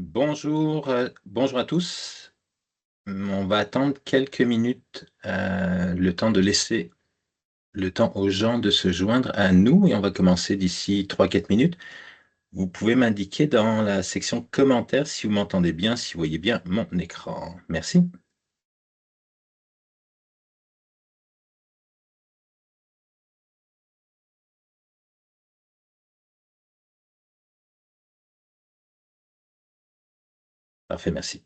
Bonjour à tous. On va attendre quelques minutes, le temps de laisser le temps aux gens de se joindre à nous et on va commencer d'ici 3 4 minutes. Vous pouvez m'indiquer dans la section commentaires si vous m'entendez bien, si vous voyez bien mon écran. Merci. Parfait, merci.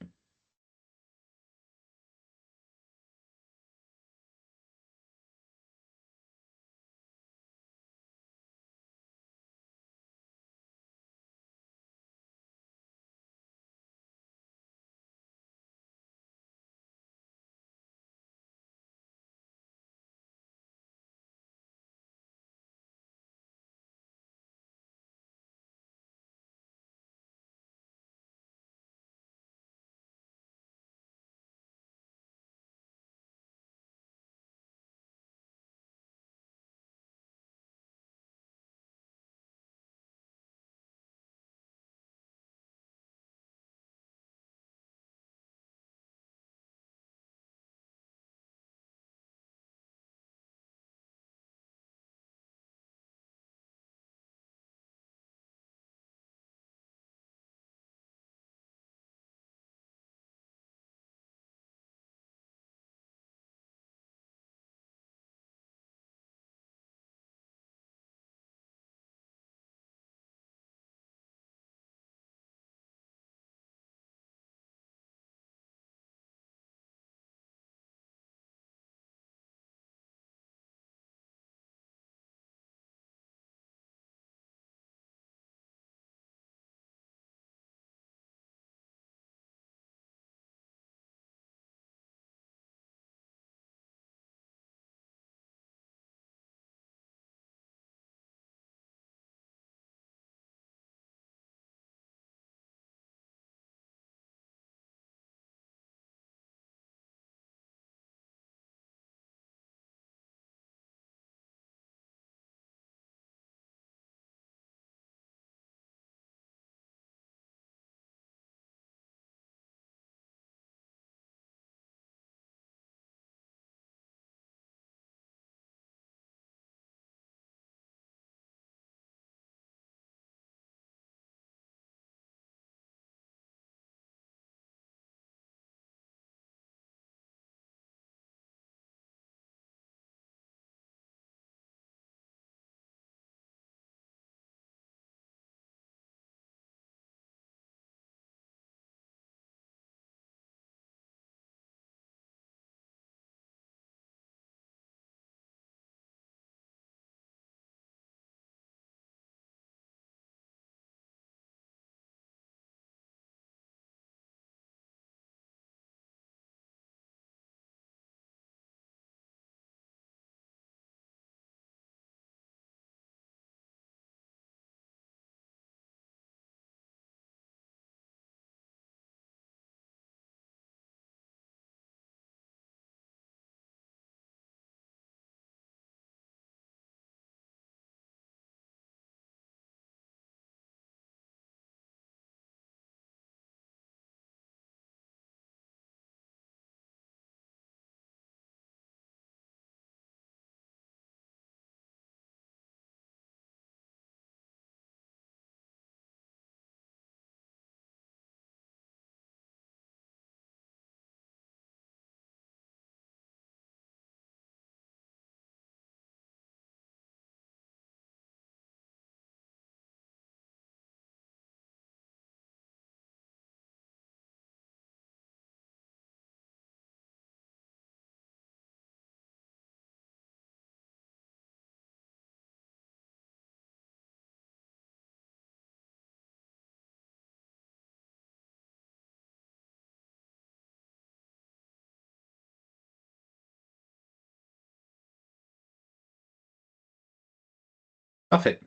Parfait.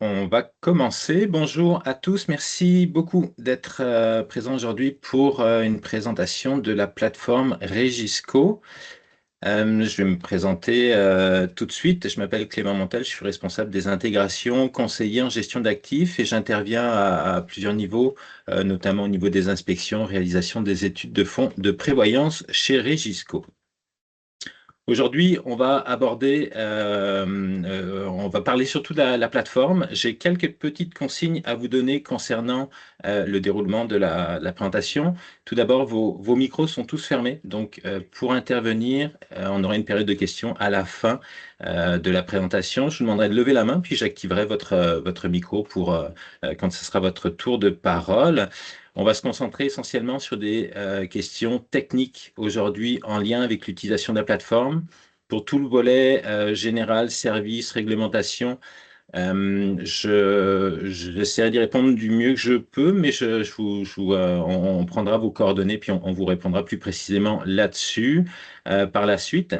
On va commencer. Bonjour à tous. Merci beaucoup d'être, présents aujourd'hui pour, une présentation de la plateforme Regisco. Je vais me présenter tout de suite. Je m'appelle Clément Montel, je suis responsable des intégrations, conseiller en gestion d'actifs et j'interviens à plusieurs niveaux, notamment au niveau des inspections, réalisation des études de fonds de prévoyance chez Regisco. Aujourd'hui, on va aborder, on va parler surtout de la plateforme. J'ai quelques petites consignes à vous donner concernant le déroulement de la présentation. Tout d'abord, vos micros sont tous fermés. Donc, pour intervenir, on aura une période de questions à la fin de la présentation. Je vous demanderai de lever la main, puis j'activerai votre micro pour quand ce sera votre tour de parole. On va se concentrer essentiellement sur des questions techniques aujourd'hui en lien avec l'utilisation de la plateforme. Pour tout le volet général, service, réglementation, j'essaierai d'y répondre du mieux que je peux, mais on prendra vos coordonnées puis on vous répondra plus précisément là-dessus par la suite.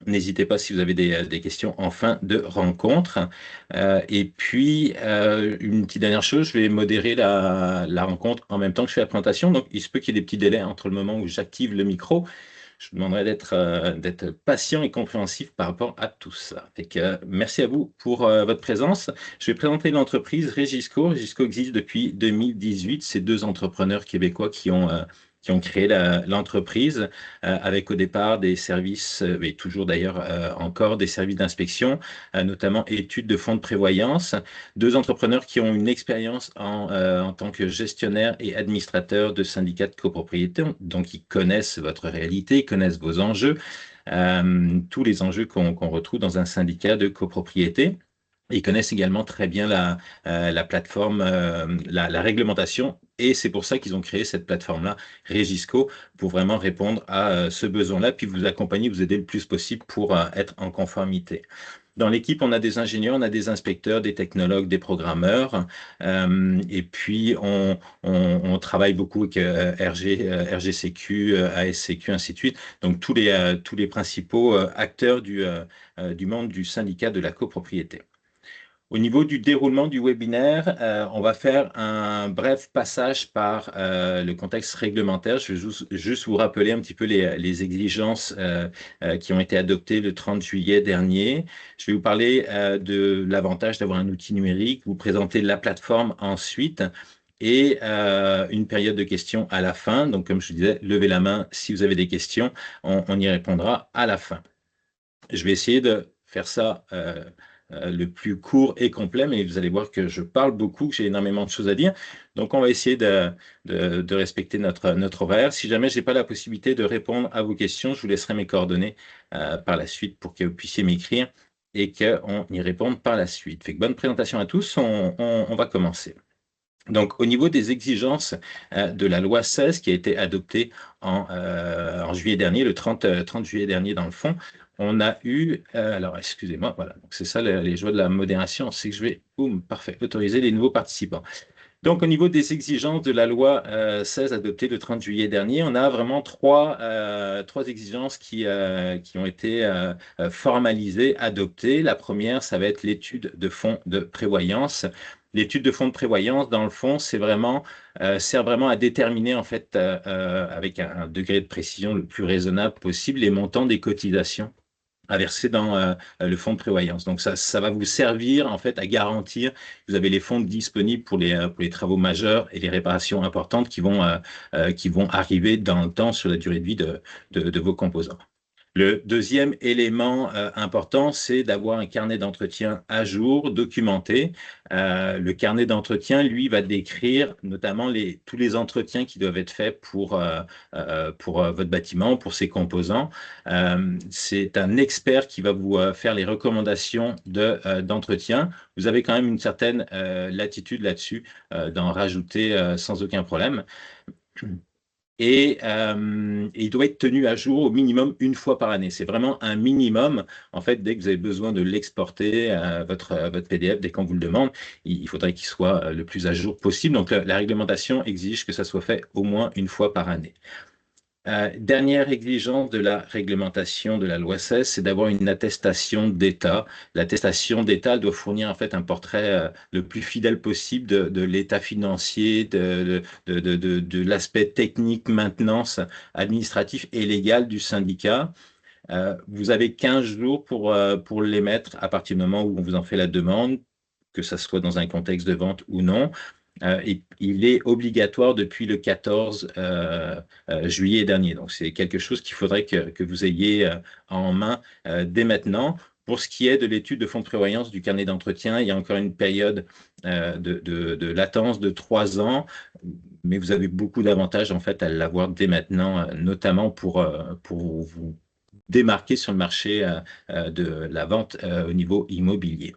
N'hésitez pas si vous avez des questions en fin de rencontre. Et puis, une petite dernière chose, je vais modérer la rencontre en même temps que je fais la présentation. Donc, il se peut qu'il y ait des petits délais entre le moment où j'active le micro. Je vous demanderai d'être patient et compréhensif par rapport à tout ça. Fait que, merci à vous pour votre présence. Je vais présenter l'entreprise Regisco. Regisco existe depuis 2018. C'est deux entrepreneurs québécois qui ont créé l'entreprise avec au départ des services, et toujours d'ailleurs encore des services d'inspection, notamment études de fonds de prévoyance. Deux entrepreneurs qui ont une expérience en tant que gestionnaire et administrateur de syndicats de copropriété, donc ils connaissent votre réalité, ils connaissent vos enjeux, tous les enjeux qu'on retrouve dans un syndicat de copropriété. Ils connaissent également très bien la plateforme, la réglementation, et c'est pour ça qu'ils ont créé cette plateforme-là, Regisco, pour vraiment répondre à ce besoin-là, puis vous accompagner, vous aider le plus possible pour être en conformité. Dans l'équipe, on a des ingénieurs, on a des inspecteurs, des technologues, des programmeurs, et puis on travaille beaucoup avec RGCQ, ASCQ, ainsi de suite. Donc tous les principaux acteurs du monde du syndicat de la copropriété. Au niveau du déroulement du webinaire, on va faire un bref passage par le contexte réglementaire. Je vais juste vous rappeler un petit peu les exigences qui ont été adoptées le 30 juillet dernier. Je vais vous parler de l'avantage d'avoir un outil numérique, vous présenter la plateforme ensuite et une période de questions à la fin. Donc, comme je vous disais, levez la main si vous avez des questions. On y répondra à la fin. Je vais essayer de faire ça le plus court et complet, mais vous allez voir que je parle beaucoup, que j'ai énormément de choses à dire. Donc, on va essayer de respecter notre horaire. Si jamais je n'ai pas la possibilité de répondre à vos questions, je vous laisserai mes coordonnées par la suite pour que vous puissiez m'écrire et qu'on y réponde par la suite. Fait que bonne présentation à tous, on va commencer. Donc, au niveau des exigences de la loi 16 qui a été adoptée en juillet dernier, le 30 juillet dernier dans le fond, on a eu, alors excusez-moi, voilà, donc c'est ça les joies de la modération, c'est que je vais, boum, parfait, autoriser les nouveaux participants. Donc, au niveau des exigences de la loi 16 adoptée le 30 juillet dernier, on a vraiment trois exigences qui ont été formalisées, adoptées. La première, ça va être l'étude de fonds de prévoyance. L'étude de fonds de prévoyance, dans le fond, sert vraiment à déterminer, en fait, avec un degré de précision le plus raisonnable possible, les montants des cotisations à verser dans le fonds de prévoyance. Donc, ça va vous servir en fait à garantir que vous avez les fonds disponibles pour les travaux majeurs et les réparations importantes qui vont arriver dans le temps sur la durée de vie de vos composants. Le deuxième élément important, c'est d'avoir un carnet d'entretien à jour, documenté. Le carnet d'entretien, lui, va décrire notamment tous les entretiens qui doivent être faits pour votre bâtiment, pour ses composants. C'est un expert qui va vous faire les recommandations d'entretien. Vous avez quand même une certaine latitude là-dessus d'en rajouter sans aucun problème. Et il doit être tenu à jour au minimum une fois par année. C'est vraiment un minimum. En fait, dès que vous avez besoin de l'exporter, votre PDF, dès qu'on vous le demande, il faudrait qu'il soit le plus à jour possible. Donc, la réglementation exige que ça soit fait au moins une fois par année. Dernière exigence de la réglementation de la loi 16, c'est d'avoir une attestation d'État. L'attestation d'État doit fournir en fait un portrait le plus fidèle possible de l'état financier, de l'aspect technique, maintenance, administratif et légal du syndicat. Vous avez 15 jours pour les mettre à partir du moment où on vous en fait la demande, que ça soit dans un contexte de vente ou non. Et il est obligatoire depuis le 14 juillet dernier. Donc, c'est quelque chose qu'il faudrait que vous ayez en main dès maintenant. Pour ce qui est de l'étude de fonds de prévoyance du carnet d'entretien, il y a encore une période de latence de 3 ans, mais vous avez beaucoup d'avantages en fait à l'avoir dès maintenant, notamment pour vous démarquer sur le marché de la vente au niveau immobilier.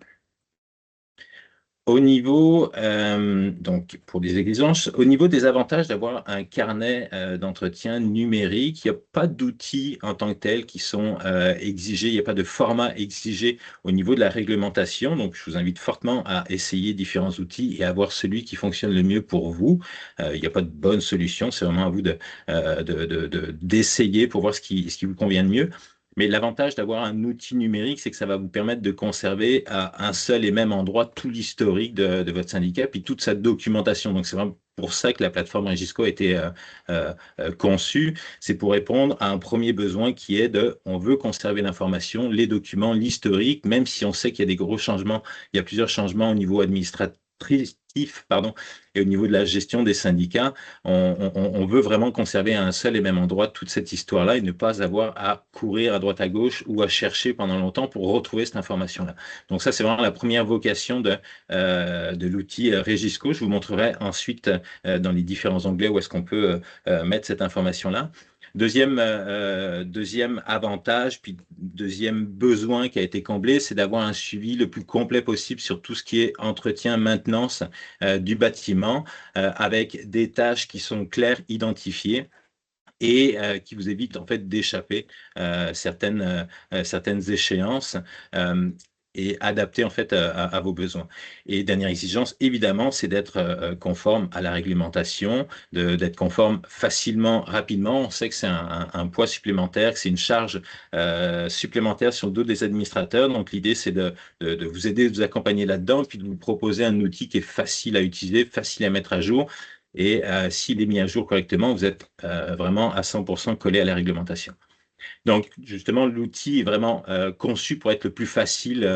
Au niveau, donc pour les exigences, au niveau des avantages d'avoir un carnet d'entretien numérique, il n'y a pas d'outils en tant que tels qui sont exigés, il n'y a pas de format exigé au niveau de la réglementation. Donc, je vous invite fortement à essayer différents outils et à voir celui qui fonctionne le mieux pour vous. Il n'y a pas de bonne solution, c'est vraiment à vous d'essayer pour voir ce qui vous convient le mieux. Mais l'avantage d'avoir un outil numérique, c'est que ça va vous permettre de conserver à un seul et même endroit tout l'historique de votre syndicat, puis toute sa documentation. Donc, c'est vraiment pour ça que la plateforme Regisco a été conçue. C'est pour répondre à un premier besoin qui est on veut conserver l'information, les documents, l'historique, même si on sait qu'il y a des gros changements, il y a plusieurs changements au niveau administratif, pardon, et au niveau de la gestion des syndicats, on veut vraiment conserver à un seul et même endroit toute cette histoire-là et ne pas avoir à courir à droite à gauche ou à chercher pendant longtemps pour retrouver cette information-là. Donc ça, c'est vraiment la première vocation de l'outil Regisco. Je vous montrerai ensuite dans les différents onglets où est-ce qu'on peut mettre cette information-là. Deuxième avantage, puis deuxième besoin qui a été comblé, c'est d'avoir un suivi le plus complet possible sur tout ce qui est entretien, maintenance du bâtiment, avec des tâches qui sont claires, identifiées et qui vous évitent en fait d'échapper certaines échéances. Et adapté en fait à vos besoins. Et dernière exigence, évidemment, c'est d'être conforme à la réglementation, d'être conforme facilement, rapidement. On sait que c'est un poids supplémentaire, que c'est une charge supplémentaire sur le dos des administrateurs. Donc l'idée, c'est de vous aider, de vous accompagner là-dedans, puis de vous proposer un outil qui est facile à utiliser, facile à mettre à jour. Et s'il est mis à jour correctement, vous êtes vraiment à 100% collé à la réglementation. Donc, justement, l'outil est vraiment conçu pour être le plus facile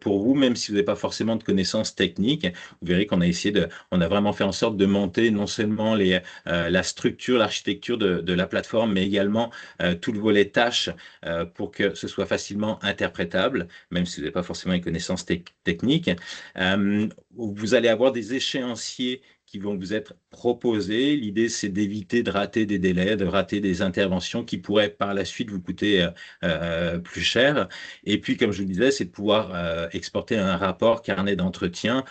pour vous, même si vous n'avez pas forcément de connaissances techniques. Vous verrez qu'on a on a vraiment fait en sorte de monter non seulement la structure, l'architecture de la plateforme, mais également tout le volet tâches pour que ce soit facilement interprétable, même si vous n'avez pas forcément les connaissances techniques. Vous allez avoir des échéanciers qui vont vous être proposés. L'idée, c'est d'éviter de rater des délais, de rater des interventions qui pourraient par la suite vous coûter plus cher. Et puis, comme je vous le disais, c'est de pouvoir exporter un rapport carnet d'entretien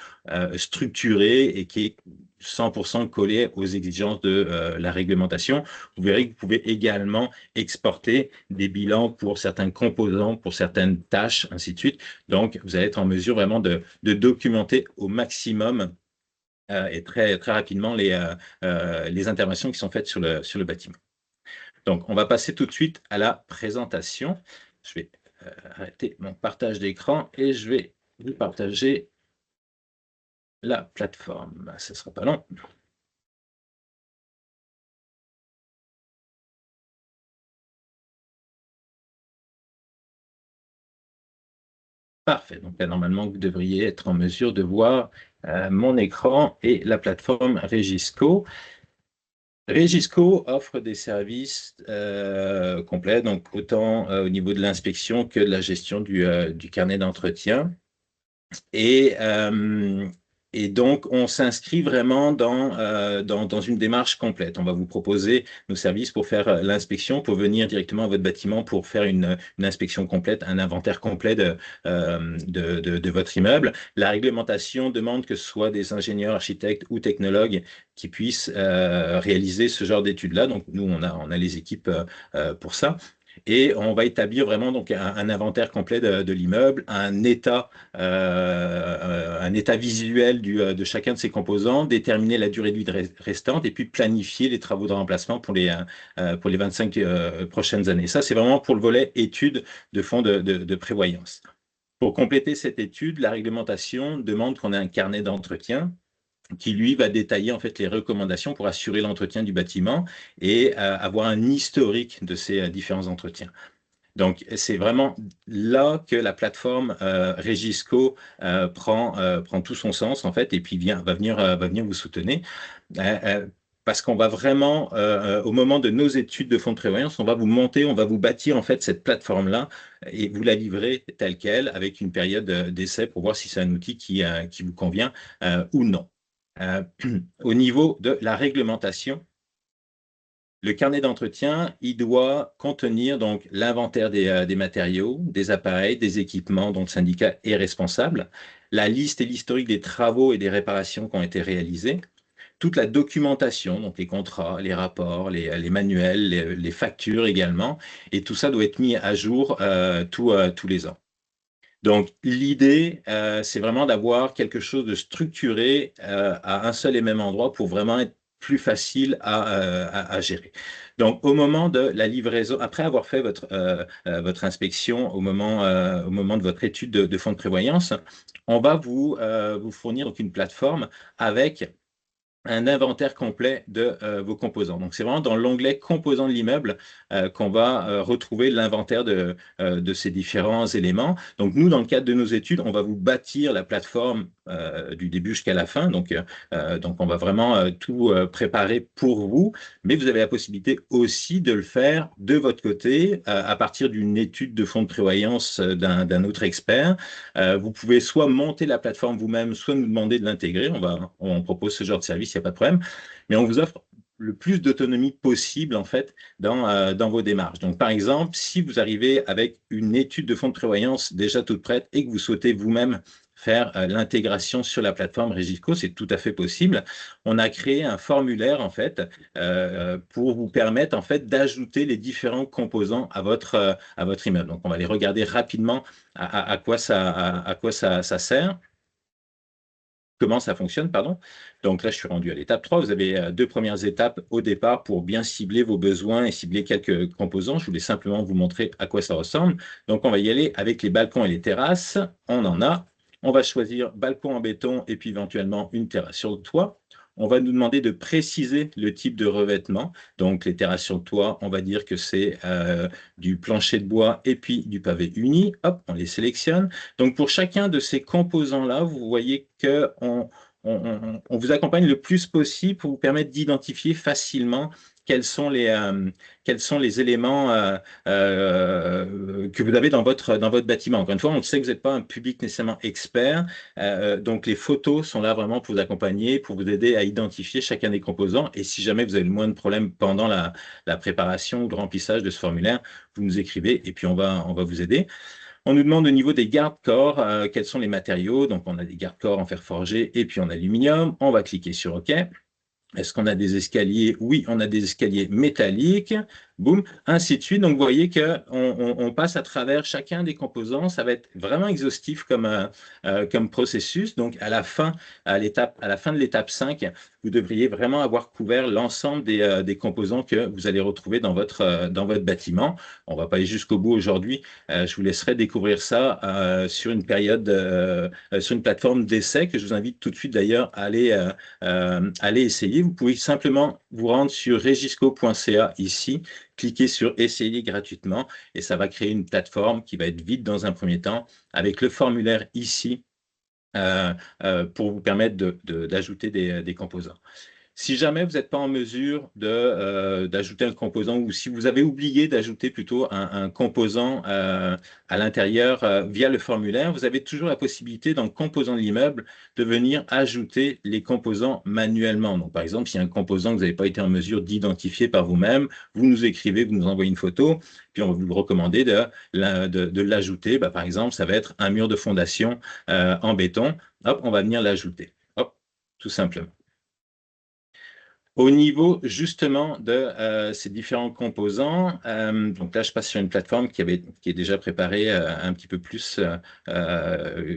structuré et qui est 100% collé aux exigences de la réglementation. Vous verrez que vous pouvez également exporter des bilans pour certains composants, pour certaines tâches, ainsi de suite. Donc, vous allez être en mesure vraiment de documenter au maximum et très, très rapidement les interventions qui sont faites sur le bâtiment. Donc, on va passer tout de suite à la présentation. Je vais arrêter mon partage d'écran et je vais vous partager la plateforme. Ce ne sera pas long. Parfait. Donc là, normalement, vous devriez être en mesure de voir mon écran et la plateforme Regisco. Regisco offre des services complets, donc autant au niveau de l'inspection que de la gestion du carnet d'entretien. Et, euh, et donc, on s'inscrit vraiment dans une démarche complète. On va vous proposer nos services pour faire l'inspection, pour venir directement à votre bâtiment pour faire une inspection complète, un inventaire complet de votre immeuble. La réglementation demande que ce soit des ingénieurs, architectes ou technologues qui puissent réaliser ce genre d'études-là. Donc, nous, on a les équipes pour ça. Et on va établir vraiment donc un inventaire complet de l'immeuble, un état visuel de chacun de ses composants, déterminer la durée de vie restante et puis planifier les travaux de remplacement pour les 25 prochaines années. Ça, c'est vraiment pour le volet études de fonds de prévoyance. Pour compléter cette étude, la réglementation demande qu'on ait un carnet d'entretien qui, lui, va détailler en fait les recommandations pour assurer l'entretien du bâtiment et avoir un historique de ces différents entretiens. Donc, c'est vraiment là que la plateforme Regisco prend tout son sens, en fait, et puis va venir vous soutenir. Euh, euh, Parce qu'on va vraiment, au moment de nos études de fonds de prévoyance, on va vous monter, on va vous bâtir en fait cette plateforme-là et vous la livrer telle qu'elle avec une période d'essai pour voir si c'est un outil qui vous convient ou non. Euh, Au niveau de la réglementation, le carnet d'entretien, il doit contenir donc l'inventaire des matériaux, des appareils, des équipements dont le syndicat est responsable, la liste et l'historique des travaux et des réparations qui ont été réalisés, toute la documentation, donc les contrats, les rapports, les manuels, les factures également, et tout ça doit être mis à jour tous les ans. Donc, l'idée, c'est vraiment d'avoir quelque chose de structuré à un seul et même endroit pour vraiment être plus facile à gérer. Donc, au moment de la livraison, après avoir fait votre inspection au moment de votre étude de fonds de prévoyance, on va vous fournir donc une plateforme avec un inventaire complet de vos composants. Donc, c'est vraiment dans l'onglet composants de l'immeuble qu'on va retrouver l'inventaire de ces différents éléments. Donc, nous, dans le cadre de nos études, on va vous bâtir la plateforme du début jusqu'à la fin. Donc on va vraiment tout préparer pour vous, mais vous avez la possibilité aussi de le faire de votre côté à partir d'une étude de fonds de prévoyance d'un autre expert. Vous pouvez soit monter la plateforme vous-même, soit nous demander de l'intégrer. On propose ce genre de service, il n'y a pas de problème. Mais on vous offre le plus d'autonomie possible en fait dans vos démarches. Donc par exemple, si vous arrivez avec une étude de fonds de prévoyance déjà toute prête et que vous souhaitez vous-même faire l'intégration sur la plateforme Regisco, c'est tout à fait possible. On a créé un formulaire en fait pour vous permettre en fait d'ajouter les différents composants à votre immeuble. Donc on va les regarder rapidement à quoi ça sert, comment ça fonctionne, pardon. Donc là, je suis rendu à l'étape 3. Vous avez deux premières étapes au départ pour bien cibler vos besoins et cibler quelques composants. Je voulais simplement vous montrer à quoi ça ressemble. Donc on va y aller avec les balcons et les terrasses. On en a. On va choisir balcon en béton et puis éventuellement une terrasse sur le toit. On va nous demander de préciser le type de revêtement. Donc, les terrasses sur le toit, on va dire que c'est du plancher de bois et puis du pavé uni. Hop, on les sélectionne. Donc, pour chacun de ces composants-là, vous voyez qu'on vous accompagne le plus possible pour vous permettre d'identifier facilement quels sont quels sont les éléments que vous avez dans votre bâtiment. Encore une fois, on sait que vous n'êtes pas un public nécessairement expert, donc les photos sont là vraiment pour vous accompagner, pour vous aider à identifier chacun des composants. Et si jamais vous avez le moins de problèmes pendant la préparation ou le remplissage de ce formulaire, vous nous écrivez et puis on va vous aider. On nous demande au niveau des garde-corps, quels sont les matériaux. Donc, on a des garde-corps en fer forgé et puis en aluminium. On va cliquer sur OK. Est-ce qu'on a des escaliers? Oui, on a des escaliers métalliques. Boum, ainsi de suite. Donc, vous voyez qu'on passe à travers chacun des composants. Ça va être vraiment exhaustif comme processus. Donc, à la fin de l'étape 5, vous devriez vraiment avoir couvert l'ensemble des composants que vous allez retrouver dans votre bâtiment. On ne va pas aller jusqu'au bout aujourd'hui. Je vous laisserai découvrir ça sur une sur une plateforme d'essai que je vous invite tout de suite d'ailleurs à aller essayer. Vous pouvez simplement vous rendre sur regisco.ca ici, cliquer sur essayer gratuitement et ça va créer une plateforme qui va être vide dans un premier temps avec le formulaire ici pour vous permettre d'ajouter des composants. Si jamais vous n'êtes pas en mesure d'ajouter un composant ou si vous avez oublié d'ajouter plutôt un composant à l'intérieur via le formulaire, vous avez toujours la possibilité dans le composant de l'immeuble de venir ajouter les composants manuellement. Donc, par exemple, s'il y a un composant que vous n'avez pas été en mesure d'identifier par vous-même, vous nous écrivez, vous nous envoyez une photo, puis on va vous recommander de l'ajouter. Bah, par exemple, ça va être un mur de fondation en béton. Hop, on va venir l'ajouter. Hop, tout simplement. Au niveau justement de ces différents composants, donc là je passe sur une plateforme qui est déjà préparée un petit peu plus,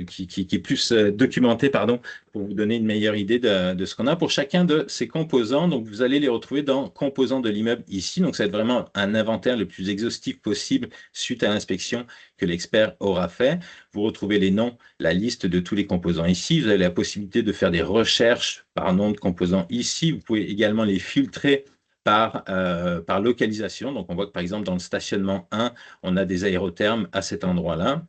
qui est plus documentée, pardon, pour vous donner une meilleure idée de ce qu'on a pour chacun de ces composants. Donc vous allez les retrouver dans composants de l'immeuble ici. Donc ça va être vraiment un inventaire le plus exhaustif possible suite à l'inspection que l'expert aura fait. Vous retrouvez les noms, la liste de tous les composants ici. Vous avez la possibilité de faire des recherches par nom de composants ici. Vous pouvez également les filtrer par localisation. Donc, on voit que par exemple, dans le stationnement 1, on a des aérothermes à cet endroit-là.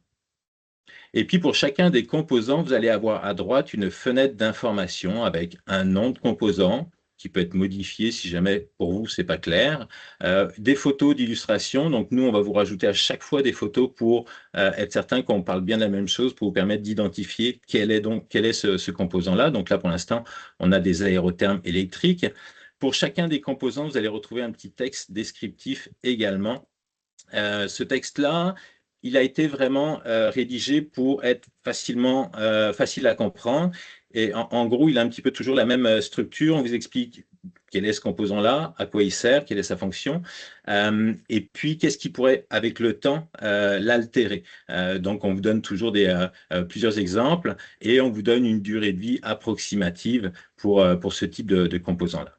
Et puis, pour chacun des composants, vous allez avoir à droite une fenêtre d'information avec un nom de composant qui peut être modifié si jamais pour vous, c'est pas clair. Des photos d'illustration. Donc, nous, on va vous rajouter à chaque fois des photos pour être certain qu'on parle bien de la même chose, pour vous permettre d'identifier quel est ce composant-là. Donc là, pour l'instant, on a des aérothermes électriques. Pour chacun des composants, vous allez retrouver un petit texte descriptif également. Ce texte-là, il a été vraiment rédigé pour être facile à comprendre. Et en gros, il a un petit peu toujours la même structure. On vous explique quel est ce composant-là, à quoi il sert, quelle est sa fonction, et puis qu'est-ce qui pourrait, avec le temps, l'altérer. Donc, on vous donne toujours plusieurs exemples et on vous donne une durée de vie approximative pour ce type de composant-là.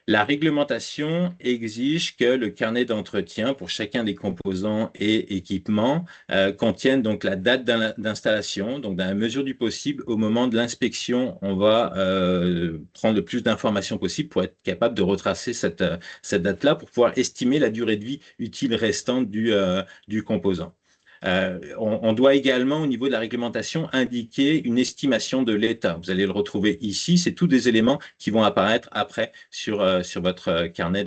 La réglementation exige que le carnet d'entretien pour chacun des composants et équipements contienne donc la date d'installation. Donc, dans la mesure du possible, au moment de l'inspection, on va prendre le plus d'informations possible pour être capable de retracer cette date-là pour pouvoir estimer la durée de vie utile restante du composant. On doit également, au niveau de la réglementation, indiquer une estimation de l'état. Vous allez le retrouver ici. C'est tous des éléments qui vont apparaître après sur votre carnet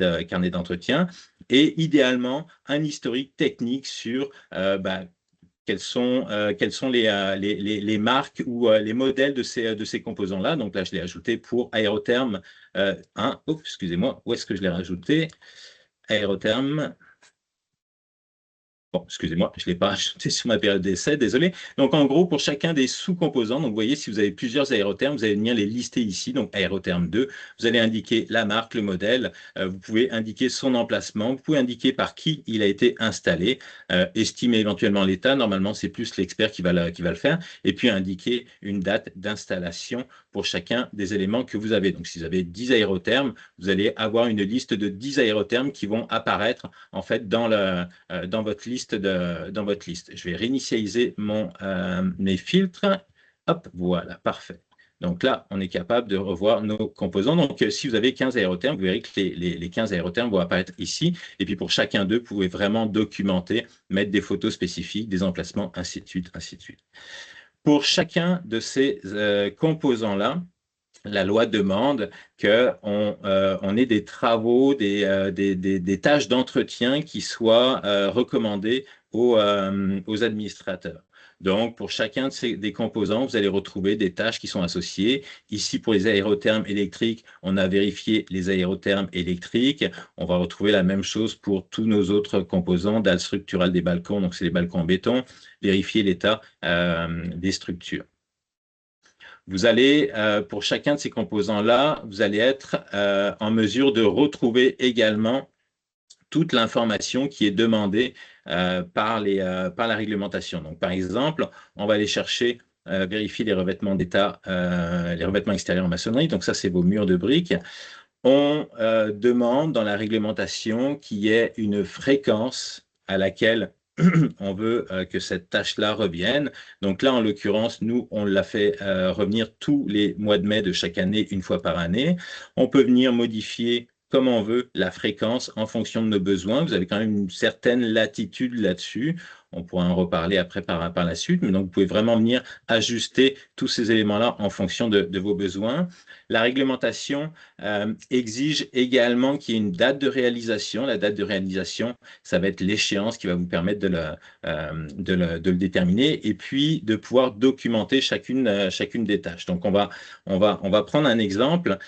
d'entretien. Et idéalement, un historique technique sur quelles sont les marques ou les modèles de ces composants-là. Donc là, je l'ai ajouté pour Aérotherm 1. Oh, excusez-moi, où est-ce que je l'ai rajouté? Aérotherm. Bon, excusez-moi, je ne l'ai pas ajouté sur ma période d'essai, désolé. Donc, en gros, pour chacun des sous-composants, donc vous voyez, si vous avez plusieurs aérothermes, vous allez venir les lister ici. Donc, aérotherme 2, vous allez indiquer la marque, le modèle. Vous pouvez indiquer son emplacement. Vous pouvez indiquer par qui il a été installé, estimer éventuellement l'état. Normalement, c'est plus l'expert qui va le faire. Et puis, indiquer une date d'installation pour chacun des éléments que vous avez. Donc, si vous avez 10 aérothermes, vous allez avoir une liste de 10 aérothermes qui vont apparaître, en fait, dans votre liste. Dans votre liste. Je vais réinitialiser mes filtres. Hop, voilà, parfait. Donc là, on est capable de revoir nos composants. Donc, si vous avez 15 aérothermes, vous verrez que les 15 aérothermes vont apparaître ici. Et puis, pour chacun d'eux, vous pouvez vraiment documenter, mettre des photos spécifiques, des emplacements, ainsi de suite, ainsi de suite. Pour chacun de ces composants-là, la loi demande qu'on ait des travaux, des tâches d'entretien qui soient recommandées aux administrateurs. Donc, pour chacun des composants, vous allez retrouver des tâches qui sont associées. Ici, pour les aérothermes électriques, on a vérifié les aérothermes électriques. On va retrouver la même chose pour tous nos autres composants, dalles structurales des balcons, donc c'est les balcons en béton, vérifier l'état des structures. Vous allez, pour chacun de ces composants-là, vous allez être en mesure de retrouver également toute l'information qui est demandée par la réglementation. Donc, par exemple, on va aller chercher, vérifier les revêtements d'état, les revêtements extérieurs en maçonnerie. Donc, ça, c'est vos murs de briques. On demande dans la réglementation qu'il y ait une fréquence à laquelle on veut que cette tâche-là revienne. Donc là, en l'occurrence, nous, on l'a fait revenir tous les mois de mai de chaque année, une fois par année. On peut venir modifier comme on veut la fréquence en fonction de nos besoins. Vous avez quand même une certaine latitude là-dessus. On pourra en reparler après par la suite. Mais donc, vous pouvez vraiment venir ajuster tous ces éléments-là en fonction de vos besoins. La réglementation exige également qu'il y ait une date de réalisation. La date de réalisation, ça va être l'échéance qui va vous permettre de le déterminer et puis de pouvoir documenter chacune des tâches. Donc, on va prendre un exemple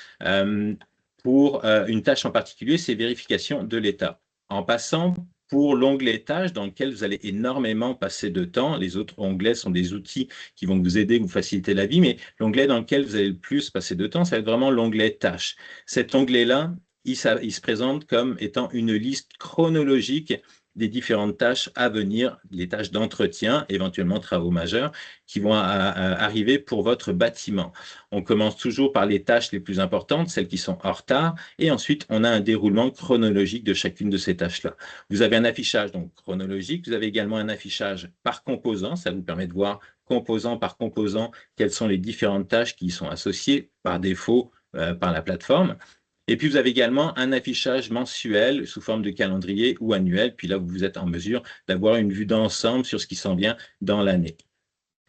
pour une tâche en particulier, c'est vérification de l'état. En passant pour l'onglet tâches dans lequel vous allez énormément passer de temps. Les autres onglets sont des outils qui vont vous aider, vous faciliter la vie, mais l'onglet dans lequel vous allez le plus passer de temps, ça va être vraiment l'onglet tâches. Cet onglet-là, il se présente comme étant une liste chronologique des différentes tâches à venir, les tâches d'entretien, éventuellement travaux majeurs, qui vont arriver pour votre bâtiment. On commence toujours par les tâches les plus importantes, celles qui sont en retard, et ensuite on a un déroulement chronologique de chacune de ces tâches-là. Vous avez un affichage donc chronologique, vous avez également un affichage par composant, ça vous permet de voir composant par composant quelles sont les différentes tâches qui y sont associées par défaut par la plateforme. Et puis, vous avez également un affichage mensuel sous forme de calendrier ou annuel. Puis là, vous êtes en mesure d'avoir une vue d'ensemble sur ce qui s'en vient dans l'année.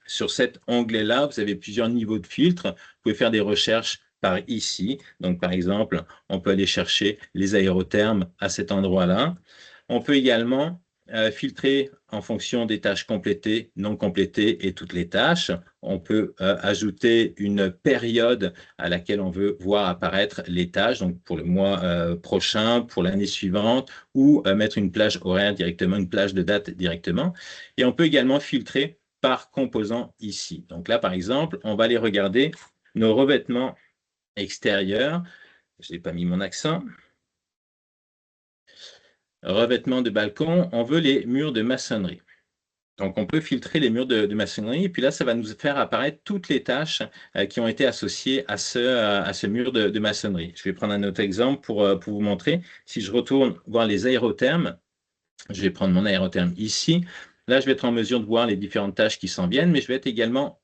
Sur cet onglet-là, vous avez plusieurs niveaux de filtres. Vous pouvez faire des recherches par ici. Donc, par exemple, on peut aller chercher les aérothermes à cet endroit-là. On peut également filtrer en fonction des tâches complétées, non complétées et toutes les tâches. On peut ajouter une période à laquelle on veut voir apparaître les tâches, donc pour le mois prochain, pour l'année suivante, ou mettre une plage horaire directement, une plage de date directement. Et on peut également filtrer par composant ici. Donc là, par exemple, on va aller regarder nos revêtements extérieurs. Je n'ai pas mis mon accent. Revêtement de balcon, on veut les murs de maçonnerie. Donc, on peut filtrer les murs de maçonnerie, et puis là, ça va nous faire apparaître toutes les tâches qui ont été associées à ce mur de maçonnerie. Je vais prendre un autre exemple pour vous montrer. Si je retourne voir les aérothermes, je vais prendre mon aérotherme ici. Là, je vais être en mesure de voir les différentes tâches qui s'en viennent, mais je vais être également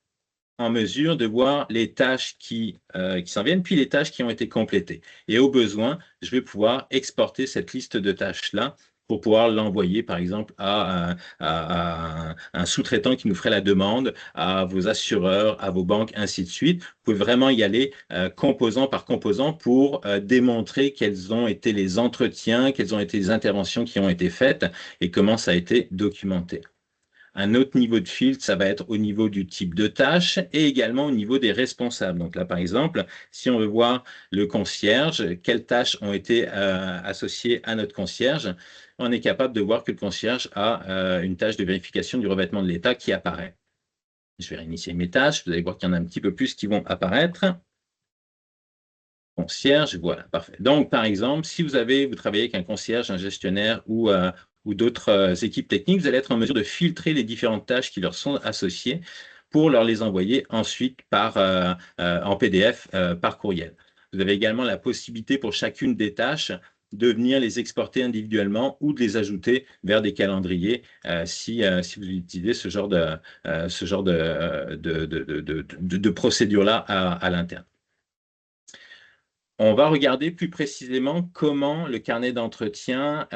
en mesure de voir les tâches qui s'en viennent, puis les tâches qui ont été complétées. Et au besoin, je vais pouvoir exporter cette liste de tâches-là pour pouvoir l'envoyer, par exemple, à un sous-traitant qui nous ferait la demande, à vos assureurs, à vos banques, ainsi de suite. Vous pouvez vraiment y aller composant par composant pour démontrer quels ont été les entretiens, quelles ont été les interventions qui ont été faites et comment ça a été documenté. Un autre niveau de filtre, ça va être au niveau du type de tâche et également au niveau des responsables. Donc là, par exemple, si on veut voir le concierge, quelles tâches ont été associées à notre concierge, on est capable de voir que le concierge a une tâche de vérification du revêtement de l'État qui apparaît. Je vais réinitier mes tâches. Vous allez voir qu'il y en a un petit peu plus qui vont apparaître. Concierge, voilà, parfait. Donc, par exemple, si vous travaillez avec un concierge, un gestionnaire ou d'autres équipes techniques, vous allez être en mesure de filtrer les différentes tâches qui leur sont associées pour leur les envoyer ensuite en PDF par courriel. Vous avez également la possibilité pour chacune des tâches de venir les exporter individuellement ou de les ajouter vers des calendriers si vous utilisez ce genre de procédure-là à l'interne. On va regarder plus précisément comment le carnet d'entretien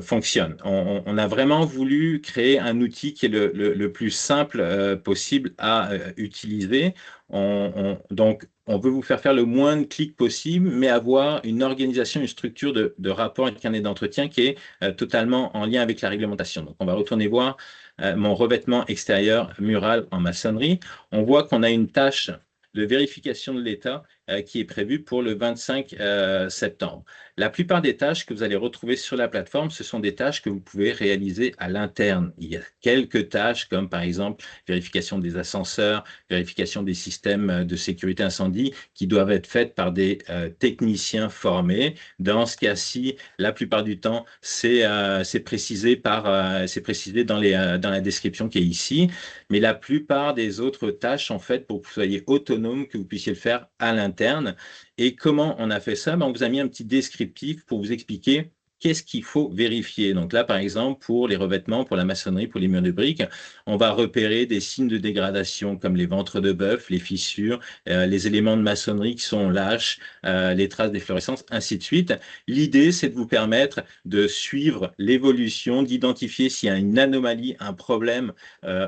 fonctionne. On a vraiment voulu créer un outil qui est le plus simple possible à utiliser. Donc, on veut vous faire le moins de clics possible, mais avoir une organisation, une structure de rapport et de carnet d'entretien qui est totalement en lien avec la réglementation. Donc, on va retourner voir mon revêtement extérieur mural en maçonnerie. On voit qu'on a une tâche de vérification de l'état qui est prévu pour le 25 septembre. La plupart des tâches que vous allez retrouver sur la plateforme, ce sont des tâches que vous pouvez réaliser à l'interne. Il y a quelques tâches comme par exemple vérification des ascenseurs, vérification des systèmes de sécurité incendie qui doivent être faites par des techniciens formés. Dans ce cas-ci, la plupart du temps, c'est précisé dans la description qui est ici. Mais la plupart des autres tâches sont faites pour que vous soyez autonome, que vous puissiez le faire à l'interne. Et comment on a fait ça? On vous a mis un petit descriptif pour vous expliquer qu'est-ce qu'il faut vérifier. Donc là, par exemple, pour les revêtements, pour la maçonnerie, pour les murs de briques, on va repérer des signes de dégradation comme les ventres de bœuf, les fissures, les éléments de maçonnerie qui sont lâches, les traces d'efflorescence, ainsi de suite. L'idée, c'est de vous permettre de suivre l'évolution, d'identifier s'il y a une anomalie, un problème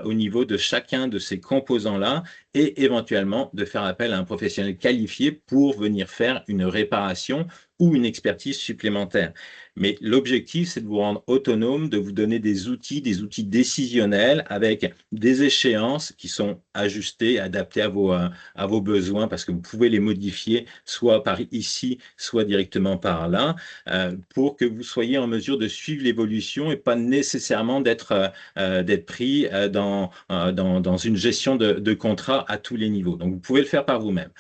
au niveau de chacun de ces composants-là et éventuellement de faire appel à un professionnel qualifié pour venir faire une réparation ou une expertise supplémentaire. Mais l'objectif, c'est de vous rendre autonome, de vous donner des outils décisionnels avec des échéances qui sont ajustées, adaptées à vos besoins parce que vous pouvez les modifier soit par ici, soit directement par là pour que vous soyez en mesure de suivre l'évolution et pas nécessairement d'être pris dans une gestion de contrat à tous les niveaux. Donc, vous pouvez le faire par vous-même.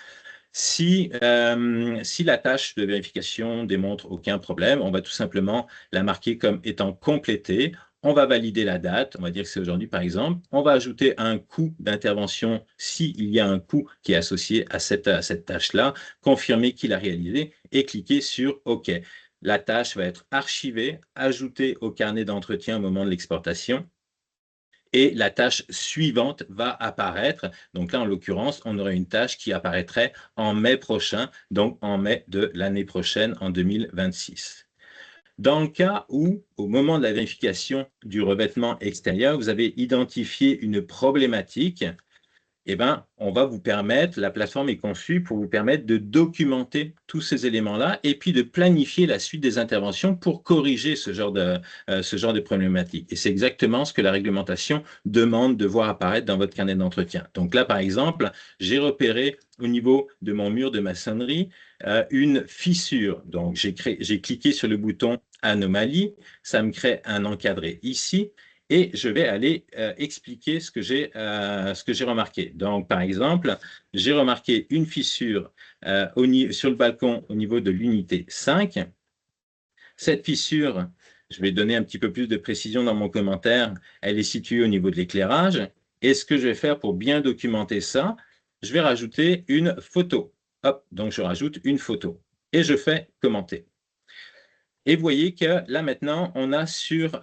Si la tâche de vérification démontre aucun problème, on va tout simplement la marquer comme étant complétée. On va valider la date, on va dire que c'est aujourd'hui par exemple. On va ajouter un coût d'intervention s'il y a un coût qui est associé à cette tâche-là, confirmer qu'il a réalisé et cliquer sur OK. La tâche va être archivée, ajoutée au carnet d'entretien au moment de l'exportation. et la tâche suivante va apparaître. Donc là, en l'occurrence, on aurait une tâche qui apparaîtrait en mai prochain, donc en mai de l'année prochaine, en 2026. Dans le cas où, au moment de la vérification du revêtement extérieur, vous avez identifié une problématique, eh ben, on va vous permettre, la plateforme est conçue pour vous permettre de documenter tous ces éléments-là et puis de planifier la suite des interventions pour corriger ce genre de problématique. Et c'est exactement ce que la réglementation demande de voir apparaître dans votre carnet d'entretien. Donc là, par exemple, j'ai repéré au niveau de mon mur de maçonnerie une fissure. Donc, j'ai cliqué sur le bouton anomalie, ça me crée un encadré ici et je vais aller expliquer ce que j'ai remarqué. Donc, par exemple, j'ai remarqué une fissure sur le balcon au niveau de l'unité 5. Cette fissure, je vais donner un petit peu plus de précision dans mon commentaire, elle est située au niveau de l'éclairage. Et ce que je vais faire pour bien documenter ça, je vais rajouter une photo. Hop, donc je rajoute une photo et je fais commenter. Et vous voyez que là maintenant, on a sur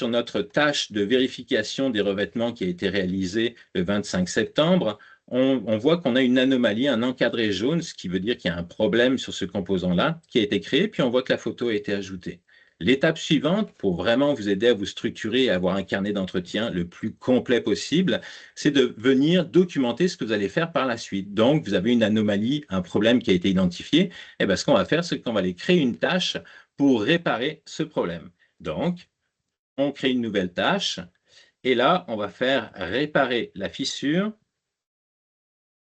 notre tâche de vérification des revêtements qui a été réalisée le 25 septembre, on voit qu'on a une anomalie, un encadré jaune, ce qui veut dire qu'il y a un problème sur ce composant-là qui a été créé, puis on voit que la photo a été ajoutée. L'étape suivante, pour vraiment vous aider à vous structurer et avoir un carnet d'entretien le plus complet possible, c'est de venir documenter ce que vous allez faire par la suite. Donc, vous avez une anomalie, un problème qui a été identifié, et bien ce qu'on va faire, c'est qu'on va aller créer une tâche pour réparer ce problème. Donc, on crée une nouvelle tâche et là, on va faire réparer la fissure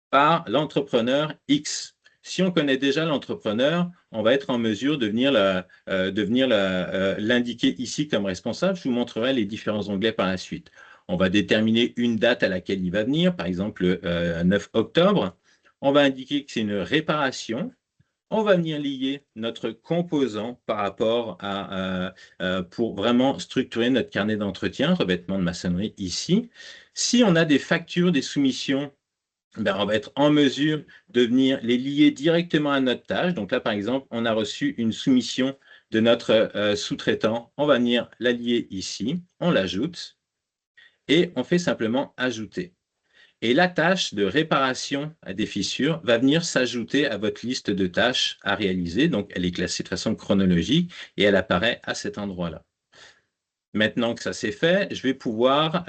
par l'entrepreneur X. Si on connaît déjà l'entrepreneur, on va être en mesure de venir l'indiquer ici comme responsable. Je vous montrerai les différents onglets par la suite. On va déterminer une date à laquelle il va venir, par exemple le 9 octobre. On va indiquer que c'est une réparation. On va venir lier notre composant par rapport pour vraiment structurer notre carnet d'entretien, revêtement de maçonnerie ici. Si on a des factures, des soumissions, ben, on va être en mesure de venir les lier directement à notre tâche. Donc là, par exemple, on a reçu une soumission de notre sous-traitant. On va venir la lier ici, on l'ajoute et on fait simplement ajouter. Et la tâche de réparation des fissures va venir s'ajouter à votre liste de tâches à réaliser. Donc, elle est classée de façon chronologique et elle apparaît à cet endroit-là. Maintenant que ça c'est fait, je vais pouvoir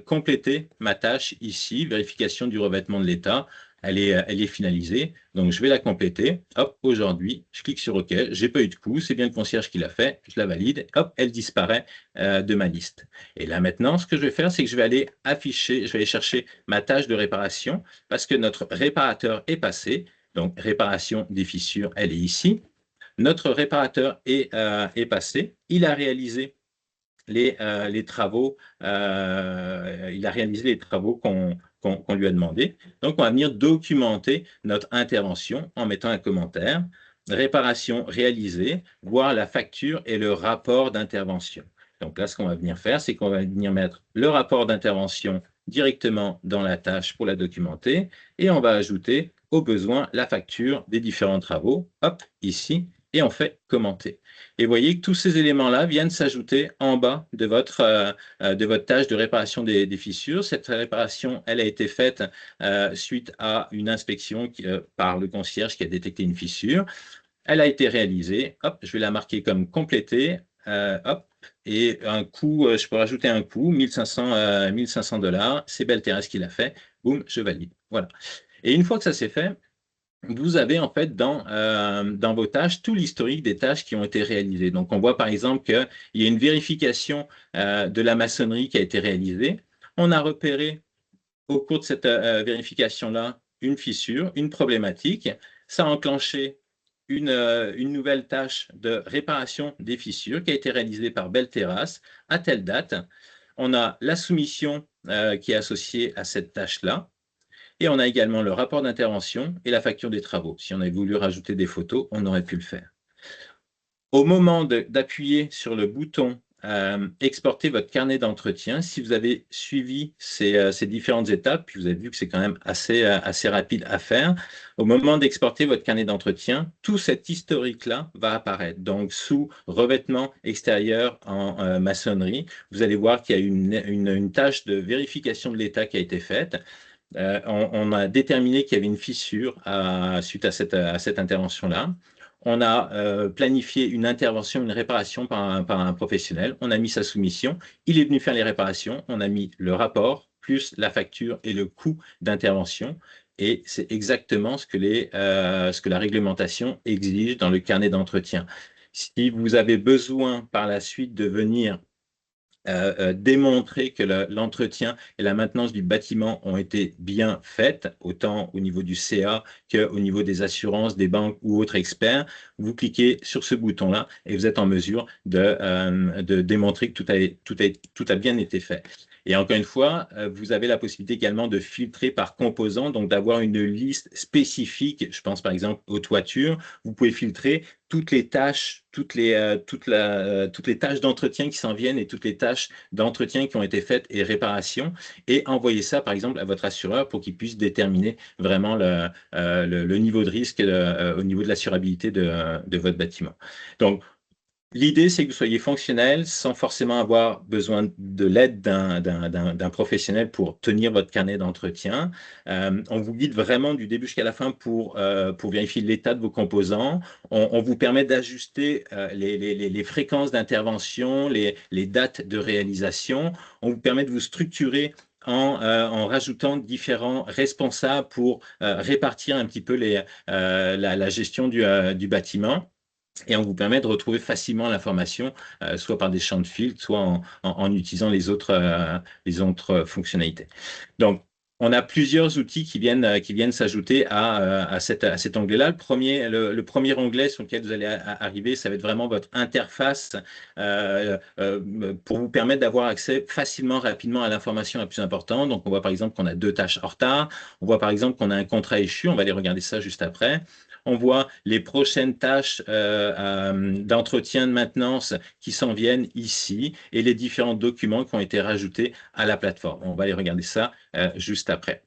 compléter ma tâche ici, vérification du revêtement de l'état. Elle est finalisée, donc je vais la compléter. Hop, aujourd'hui, je clique sur OK. J'ai pas eu de coup, c'est bien le concierge qui l'a fait. Je la valide. Hop, elle disparaît de ma liste. Et là maintenant, ce que je vais faire, c'est que je vais aller afficher, je vais aller chercher ma tâche de réparation parce que notre réparateur est passé. Donc réparation des fissures, elle est ici. Notre réparateur est passé. Il a réalisé les travaux, il a réalisé les travaux qu'on lui a demandé. Donc, on va venir documenter notre intervention en mettant un commentaire, réparation réalisée, voir la facture et le rapport d'intervention. Donc là, ce qu'on va venir faire, c'est qu'on va venir mettre le rapport d'intervention directement dans la tâche pour la documenter et on va ajouter au besoin la facture des différents travaux, hop, ici, et on fait commenter. Et vous voyez que tous ces éléments-là viennent s'ajouter en bas de votre tâche de réparation des fissures. Cette réparation, elle a été faite suite à une inspection par le concierge qui a détecté une fissure. Elle a été réalisée. Hop, je vais la marquer comme complétée. Hop, et un coût, je peux rajouter un coût, 1500 $. C'est Belterres qui l'a fait. Boum, je valide. Voilà. Et une fois que ça c'est fait, vous avez en fait dans vos tâches tout l'historique des tâches qui ont été réalisées. Donc, on voit par exemple qu'il y a une vérification de la maçonnerie qui a été réalisée. On a repéré au cours de cette vérification-là une fissure, une problématique. Ça a enclenché une nouvelle tâche de réparation des fissures qui a été réalisée par Belterras à telle date. On a la soumission qui est associée à cette tâche-là. Et on a également le rapport d'intervention et la facture des travaux. Si on avait voulu rajouter des photos, on aurait pu le faire. Au moment d'appuyer sur le bouton exporter votre carnet d'entretien. Si vous avez suivi ces différentes étapes, puis vous avez vu que c'est quand même assez rapide à faire, au moment d'exporter votre carnet d'entretien, tout cet historique-là va apparaître. Donc, sous revêtement extérieur en maçonnerie, vous allez voir qu'il y a une tâche de vérification de l'état qui a été faite. On a déterminé qu'il y avait une fissure suite à cette intervention-là. On a planifié une intervention, une réparation par un professionnel. On a mis sa soumission. Il est venu faire les réparations. On a mis le rapport, plus la facture et le coût d'intervention. Et c'est exactement ce que la réglementation exige dans le carnet d'entretien. Si vous avez besoin par la suite de venir démontrer que l'entretien et la maintenance du bâtiment ont été bien faites, autant au niveau du CA qu'au niveau des assurances, des banques ou autres experts. Vous cliquez sur ce bouton-là et vous êtes en mesure de démontrer que tout a bien été fait. Et encore une fois, vous avez la possibilité également de filtrer par composant, donc d'avoir une liste spécifique. Je pense par exemple aux toitures. Vous pouvez filtrer toutes les tâches, toutes les tâches d'entretien qui s'en viennent et toutes les tâches d'entretien qui ont été faites et réparation, et envoyer ça, par exemple, à votre assureur pour qu'il puisse déterminer vraiment le niveau de risque au niveau de l'assurabilité de votre bâtiment. Donc, l'idée, c'est que vous soyez fonctionnel sans forcément avoir besoin de l'aide d'un professionnel pour tenir votre carnet d'entretien. On vous guide vraiment du début jusqu'à la fin pour vérifier l'état de vos composants. On vous permet d'ajuster les fréquences d'intervention, les dates de réalisation. On vous permet de vous structurer en rajoutant différents responsables pour répartir un petit peu la gestion du bâtiment. Et on vous permet de retrouver facilement l'information, soit par des champs de filtre, soit en utilisant les autres fonctionnalités. Donc, on a plusieurs outils qui viennent s'ajouter à cet onglet-là. Le premier onglet sur lequel vous allez arriver, ça va être vraiment votre interface pour vous permettre d'avoir accès facilement, rapidement à l'information la plus importante. Donc, on voit par exemple qu'on a 2 tâches en retard. On voit par exemple qu'on a un contrat échu. On va aller regarder ça juste après. On voit les prochaines tâches d'entretien, de maintenance qui s'en viennent ici et les différents documents qui ont été rajoutés à la plateforme. On va aller regarder ça juste après.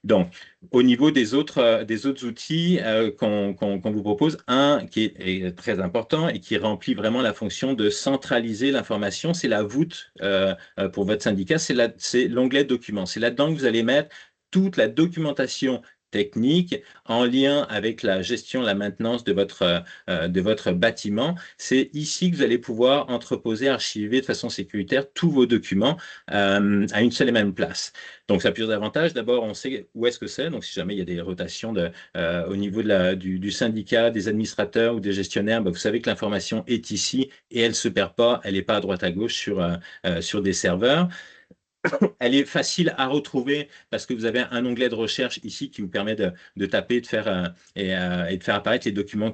Donc, au niveau des autres outils qu'on vous propose, un qui est très important et qui remplit vraiment la fonction de centraliser l'information, c'est la voûte pour votre syndicat, c'est l'onglet documents. C'est là-dedans que vous allez mettre toute la documentation technique en lien avec la gestion, la maintenance de votre bâtiment. C'est ici que vous allez pouvoir entreposer, archiver de façon sécuritaire tous vos documents à une seule et même place. Donc, ça a plusieurs avantages. D'abord, on sait où est-ce que c'est. Donc, si jamais il y a des rotations au niveau du syndicat, des administrateurs ou des gestionnaires, vous savez que l'information est ici et elle ne se perd pas. Elle n'est pas à droite à gauche sur des serveurs. Elle est facile à retrouver parce que vous avez un onglet de recherche ici qui vous permet de taper et de faire apparaître les documents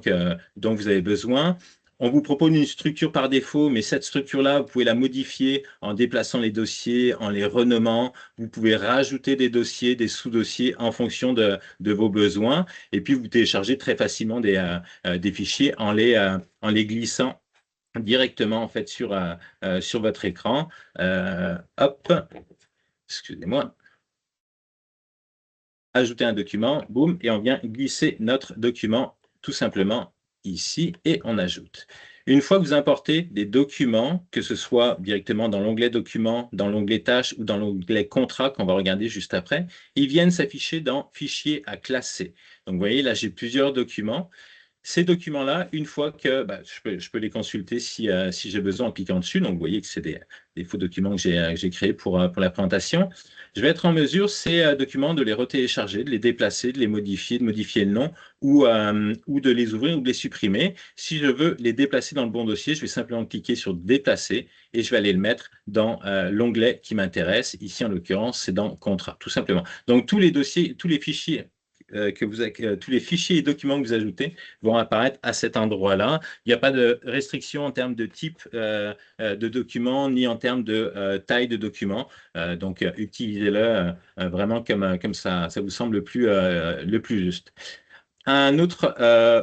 dont vous avez besoin. On vous propose une structure par défaut, mais cette structure-là, vous pouvez la modifier en déplaçant les dossiers, en les renommant. Vous pouvez rajouter des dossiers, des sous-dossiers en fonction de vos besoins. Et puis, vous téléchargez très facilement des fichiers en les glissant directement en fait sur votre écran. Hop, excusez-moi. Ajouter un document, boum, et on vient glisser notre document tout simplement ici et on ajoute. Une fois que vous importez des documents, que ce soit directement dans l'onglet documents, dans l'onglet tâches ou dans l'onglet contrat qu'on va regarder juste après, ils viennent s'afficher dans fichier à classer. Donc, vous voyez, là, j'ai plusieurs documents. Ces documents-là, une fois que je peux les consulter si j'ai besoin en cliquant dessus. Donc, vous voyez que c'est des faux documents que j'ai créés pour la présentation. Je vais être en mesure, ces documents, de les retélécharger, de les déplacer, de modifier le nom ou de les ouvrir ou de les supprimer. Si je veux les déplacer dans le bon dossier, je vais simplement cliquer sur « Déplacer » et je vais aller le mettre dans l'onglet qui m'intéresse. Ici, en l'occurrence, c'est dans « Contrat », tout simplement. Donc, tous les dossiers, tous les fichiers tous les fichiers et documents que vous ajoutez vont apparaître à cet endroit-là. Il n'y a pas de restriction en termes de type de document ni en termes de taille de document. Donc, utilisez-le vraiment comme ça vous semble le plus juste. Un autre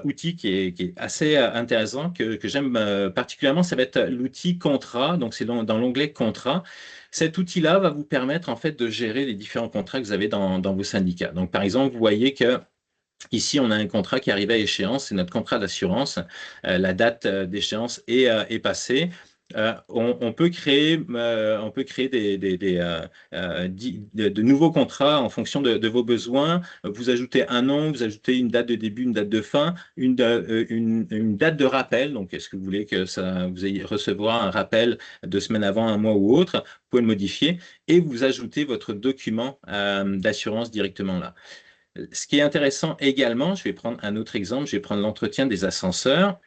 outil qui est assez intéressant, que j'aime particulièrement, ça va être l'outil contrat. Donc, c'est dans l'onglet contrat. Cet outil-là va vous permettre en fait de gérer les différents contrats que vous avez dans vos syndicats. Donc, par exemple, vous voyez que ici, on a un contrat qui arrive à échéance, c'est notre contrat d'assurance. La date d'échéance est passée. On peut créer de nouveaux contrats en fonction de vos besoins. Vous ajoutez un nom, vous ajoutez une date de début, une date de fin, une date de rappel. Donc, est-ce que vous voulez que vous ayez recevoir un rappel 2 semaines avant, un mois ou autre? Vous pouvez le modifier et vous ajoutez votre document d'assurance directement là. Ce qui est intéressant également, je vais prendre un autre exemple, je vais prendre l'entretien des ascenseurs.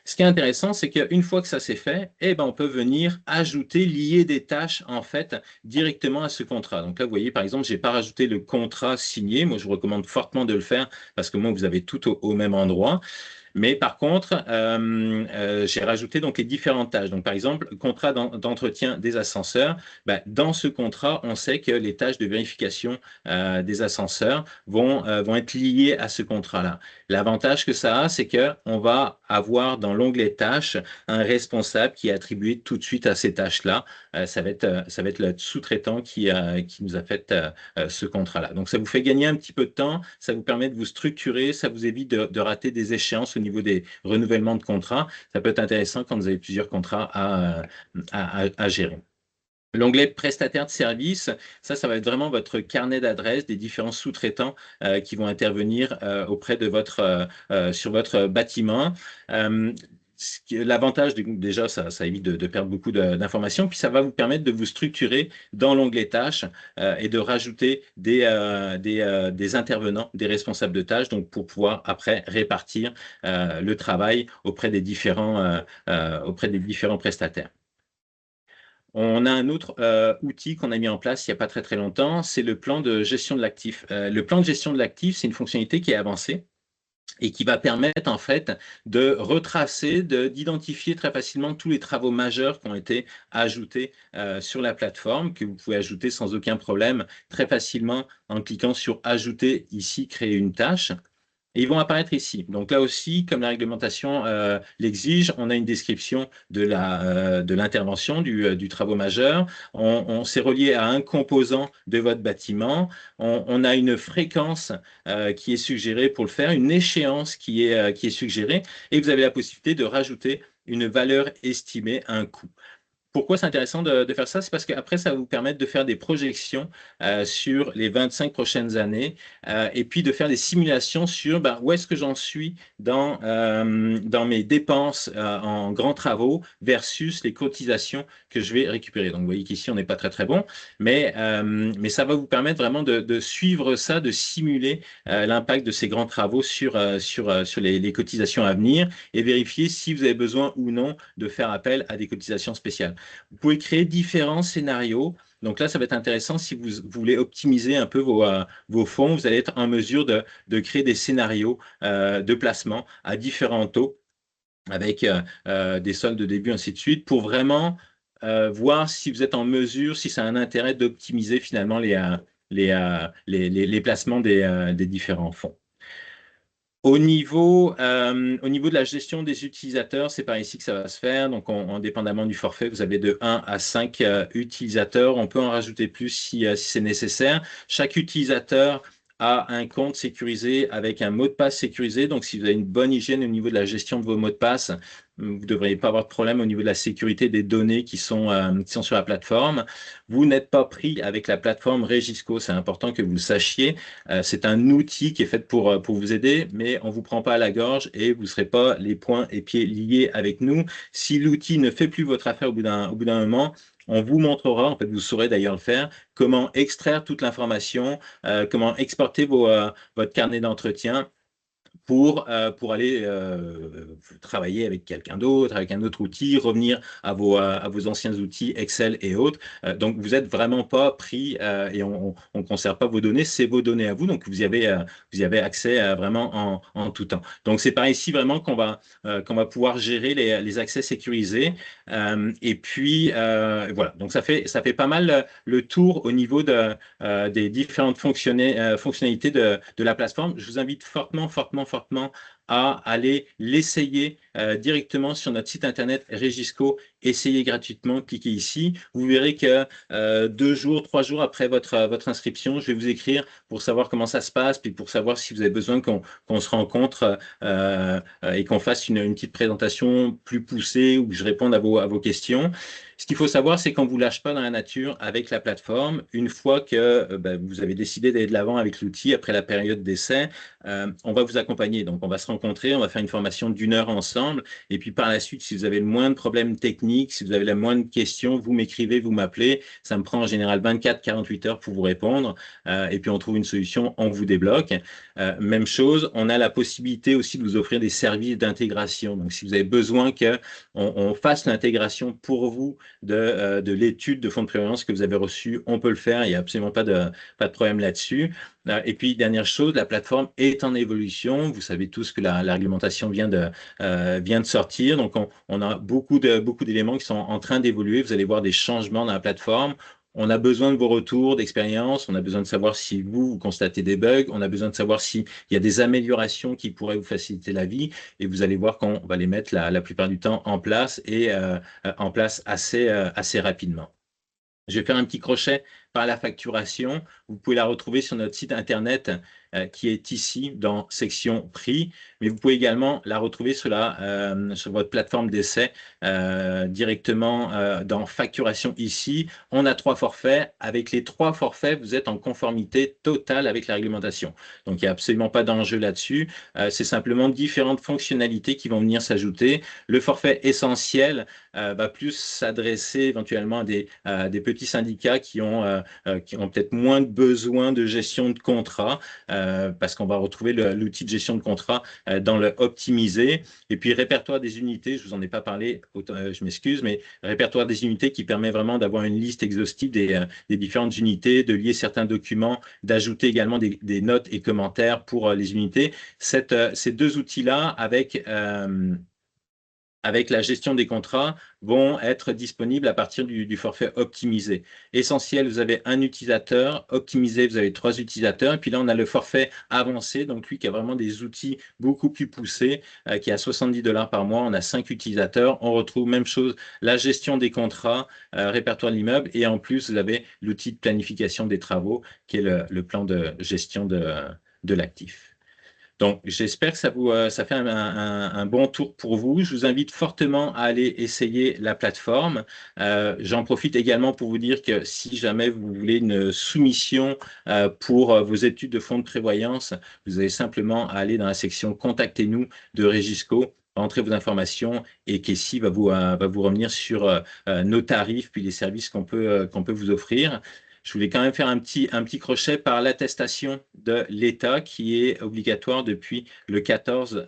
Ce qui est intéressant, c'est qu'une fois que ça s'est fait, eh ben, on peut venir ajouter, lier des tâches en fait directement à ce contrat. Donc là, vous voyez, par exemple, je n'ai pas rajouté le contrat signé. Moi, je vous recommande fortement de le faire parce que moi, vous avez tout au même endroit. Mais par contre, j'ai rajouté donc les différentes tâches. Donc, par exemple, contrat d'entretien des ascenseurs. Ben, dans ce contrat, on sait que les tâches de vérification des ascenseurs vont être liées à ce contrat-là. L'avantage que ça a, c'est que on va avoir dans l'onglet tâches un responsable qui est attribué tout de suite à ces tâches-là. Ça va être le sous-traitant qui nous a fait ce contrat-là. Donc, ça vous fait gagner un petit peu de temps, ça vous permet de vous structurer, ça vous évite de rater des échéances au niveau des renouvellements de contrats. Ça peut être intéressant quand vous avez plusieurs contrats à gérer. L'onglet prestataire de service, ça va être vraiment votre carnet d'adresses des différents sous-traitants qui vont intervenir auprès de sur votre bâtiment. Euh, L'avantage, déjà, ça évite de perdre beaucoup d'informations, puis ça va vous permettre de vous structurer dans l'onglet tâches et de rajouter des intervenants, des responsables de tâches, donc pour pouvoir après répartir le travail auprès des différents prestataires. On a un autre outil qu'on a mis en place il n'y a pas très très longtemps, c'est le plan de gestion de l'actif. Le plan de gestion de l'actif, c'est une fonctionnalité qui est avancée et qui va permettre en fait de retracer, d'identifier très facilement tous les travaux majeurs qui ont été ajoutés sur la plateforme, que vous pouvez ajouter sans aucun problème très facilement en cliquant sur Ajouter ici, créer une tâche. Et ils vont apparaître ici. Donc là aussi, comme la réglementation l'exige, on a une description de l'intervention du travaux majeur. On s'est relié à un composant de votre bâtiment. On a une fréquence qui est suggérée pour le faire, une échéance qui est suggérée, et vous avez la possibilité de rajouter une valeur estimée à un coût. Pourquoi c'est intéressant de faire ça? C'est parce qu'après, ça va vous permettre de faire des projections sur les 25 prochaines années et puis de faire des simulations sur ben, où est-ce que j'en suis dans mes dépenses en grands travaux versus les cotisations que je vais récupérer. Donc, vous voyez qu'ici, on n'est pas très, très bon, mais ça va vous permettre vraiment de suivre ça, de simuler l'impact de ces grands travaux sur les cotisations à venir et vérifier si vous avez besoin ou non de faire appel à des cotisations spéciales. Vous pouvez créer différents scénarios. Donc là, ça va être intéressant si vous voulez optimiser un peu vos fonds. Vous allez être en mesure de créer des scénarios de placement à différents taux avec des soldes de début, ainsi de suite, pour vraiment voir si vous êtes en mesure, si ça a un intérêt d'optimiser finalement les placements des différents fonds. Au niveau de la gestion des utilisateurs, c'est par ici que ça va se faire. Donc, dépendamment du forfait, vous avez de 1 à 5 utilisateurs. On peut en rajouter plus si c'est nécessaire. Chaque utilisateur a un compte sécurisé avec un mot de passe sécurisé. Donc, si vous avez une bonne hygiène au niveau de la gestion de vos mots de passe, vous ne devriez pas avoir de problème au niveau de la sécurité des données qui sont sur la plateforme. Vous n'êtes pas pris avec la plateforme Regisco. C'est important que vous le sachiez. C'est un outil qui est fait pour vous aider, mais on ne vous prend pas à la gorge et vous ne serez pas les poings et pieds liés avec nous. Si l'outil ne fait plus votre affaire au bout d'un moment, on vous montrera, en fait, vous saurez d'ailleurs le faire, comment extraire toute l'information, comment exporter votre carnet d'entretien pour aller travailler avec quelqu'un d'autre, avec un autre outil, revenir à vos anciens outils Excel et autres. Donc, vous n'êtes vraiment pas pris et on ne conserve pas vos données, c'est vos données à vous. Donc, vous y avez accès vraiment en tout temps. Donc, c'est par ici vraiment qu'on va pouvoir gérer les accès sécurisés. Et puis, voilà. Donc, ça fait pas mal le tour au niveau des différentes fonctionnalités de la plateforme. Je vous invite fortement, fortement, fortement à aller l'essayer directement sur notre site internet Regisco. Essayez gratuitement, cliquez ici. Vous verrez que 2 jours, 3 jours après votre inscription, je vais vous écrire pour savoir comment ça se passe, puis pour savoir si vous avez besoin qu'on se rencontre et qu'on fasse une petite présentation plus poussée ou que je réponde à vos questions. Ce qu'il faut savoir, c'est qu'on ne vous lâche pas dans la nature avec la plateforme. Une fois que vous avez décidé d'aller de l'avant avec l'outil après la période d'essai, on va vous accompagner. Donc, on va se rencontrer, on va faire une formation d'1 heure ensemble. Et puis, par la suite, si vous avez le moindre problème technique, si vous avez la moindre question, vous m'écrivez, vous m'appelez. Ça me prend en général 24-48 heures pour vous répondre. Et puis, on trouve une solution, on vous débloque. Même chose, on a la possibilité aussi de vous offrir des services d'intégration. Donc, si vous avez besoin qu'on fasse l'intégration pour vous de l'étude de fonds de prévoyance que vous avez reçue, on peut le faire. Il n'y a absolument pas de problème là-dessus. Et puis, dernière chose, la plateforme est en évolution. Vous savez tous que la réglementation vient de sortir. Donc, on a beaucoup d'éléments qui sont en train d'évoluer. Vous allez voir des changements dans la plateforme. On a besoin de vos retours d'expérience. On a besoin de savoir si vous constatez des bugs. On a besoin de savoir s'il y a des améliorations qui pourraient vous faciliter la vie. Et vous allez voir qu'on va les mettre la plupart du temps en place et en place assez rapidement. Je vais faire un petit crochet par la facturation. Vous pouvez la retrouver sur notre site internet qui est ici dans section prix, mais vous pouvez également la retrouver sur votre plateforme d'essai directement dans facturation ici. On a 3 forfaits. Avec les 3 forfaits, vous êtes en conformité totale avec la réglementation. Donc, il n'y a absolument pas d'enjeu là-dessus. C'est simplement différentes fonctionnalités qui vont venir s'ajouter. Le forfait essentiel va plus s'adresser éventuellement à des petits syndicats qui ont peut-être moins de besoin de gestion de contrat parce qu'on va retrouver l'outil de gestion de contrat dans le optimisé. Et puis, répertoire des unités, je ne vous en ai pas parlé, je m'excuse, mais répertoire des unités qui permet vraiment d'avoir une liste exhaustive des différentes unités, de lier certains documents, d'ajouter également des notes et commentaires pour les unités. Ces 2 outils-là, avec la gestion des contrats, vont être disponibles à partir du forfait optimisé. Essentiel, vous avez un utilisateur. Optimisé, vous avez 3 utilisateurs. Et puis là, on a le forfait avancé, donc lui qui a vraiment des outils beaucoup plus poussés, qui est à 70 $ par mois. On a 5 utilisateurs. On retrouve même chose, la gestion des contrats, répertoire de l'immeuble. Et en plus, vous avez l'outil de planification des travaux, qui est le plan de gestion de l'actif. Donc, j'espère que ça fait un bon tour pour vous. Je vous invite fortement à aller essayer la plateforme. J'en profite également pour vous dire que si jamais vous voulez une soumission pour vos études de fonds de prévoyance, vous avez simplement à aller dans la section Contactez-nous de Regisco, entrez vos informations et Kessie va vous revenir sur nos tarifs puis les services qu'on peut vous offrir. Je voulais quand même faire un petit crochet par l'attestation de l'État qui est obligatoire depuis le 14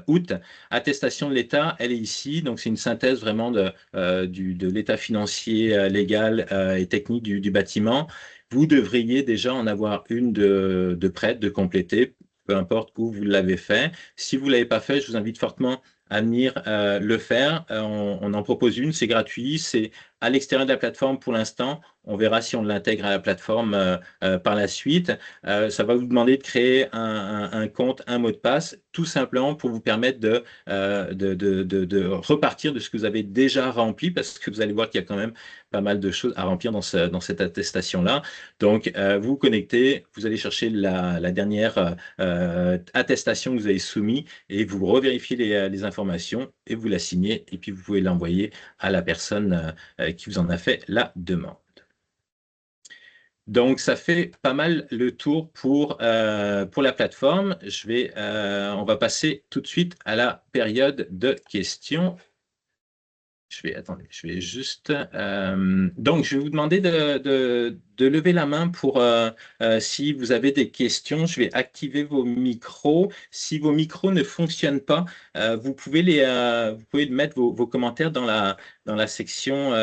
août. Attestation de l'État, elle est ici. Donc, c'est une synthèse vraiment de l'état financier, légal et technique du bâtiment. Vous devriez déjà en avoir une de prête, de compléter, peu importe où vous l'avez fait. Si vous ne l'avez pas fait, je vous invite fortement à venir le faire. On en propose une, c'est gratuit, c'est à l'extérieur de la plateforme pour l'instant. On verra si on l'intègre à la plateforme par la suite. Ça va vous demander de créer un compte, un mot de passe, tout simplement pour vous permettre de repartir de ce que vous avez déjà rempli, parce que vous allez voir qu'il y a quand même pas mal de choses à remplir dans cette attestation-là. Donc, vous vous connectez, vous allez chercher la dernière attestation que vous avez soumise et vous revérifiez les informations et vous la signez et puis vous pouvez l'envoyer à la personne qui vous en a fait la demande. Donc, ça fait pas mal le tour pour la plateforme. On va passer tout de suite à la période de questions. Attendez, je vais juste... donc, je vais vous demander de de lever la main pour si vous avez des questions. Je vais activer vos micros. Si vos micros ne fonctionnent pas, vous pouvez mettre vos commentaires dans la section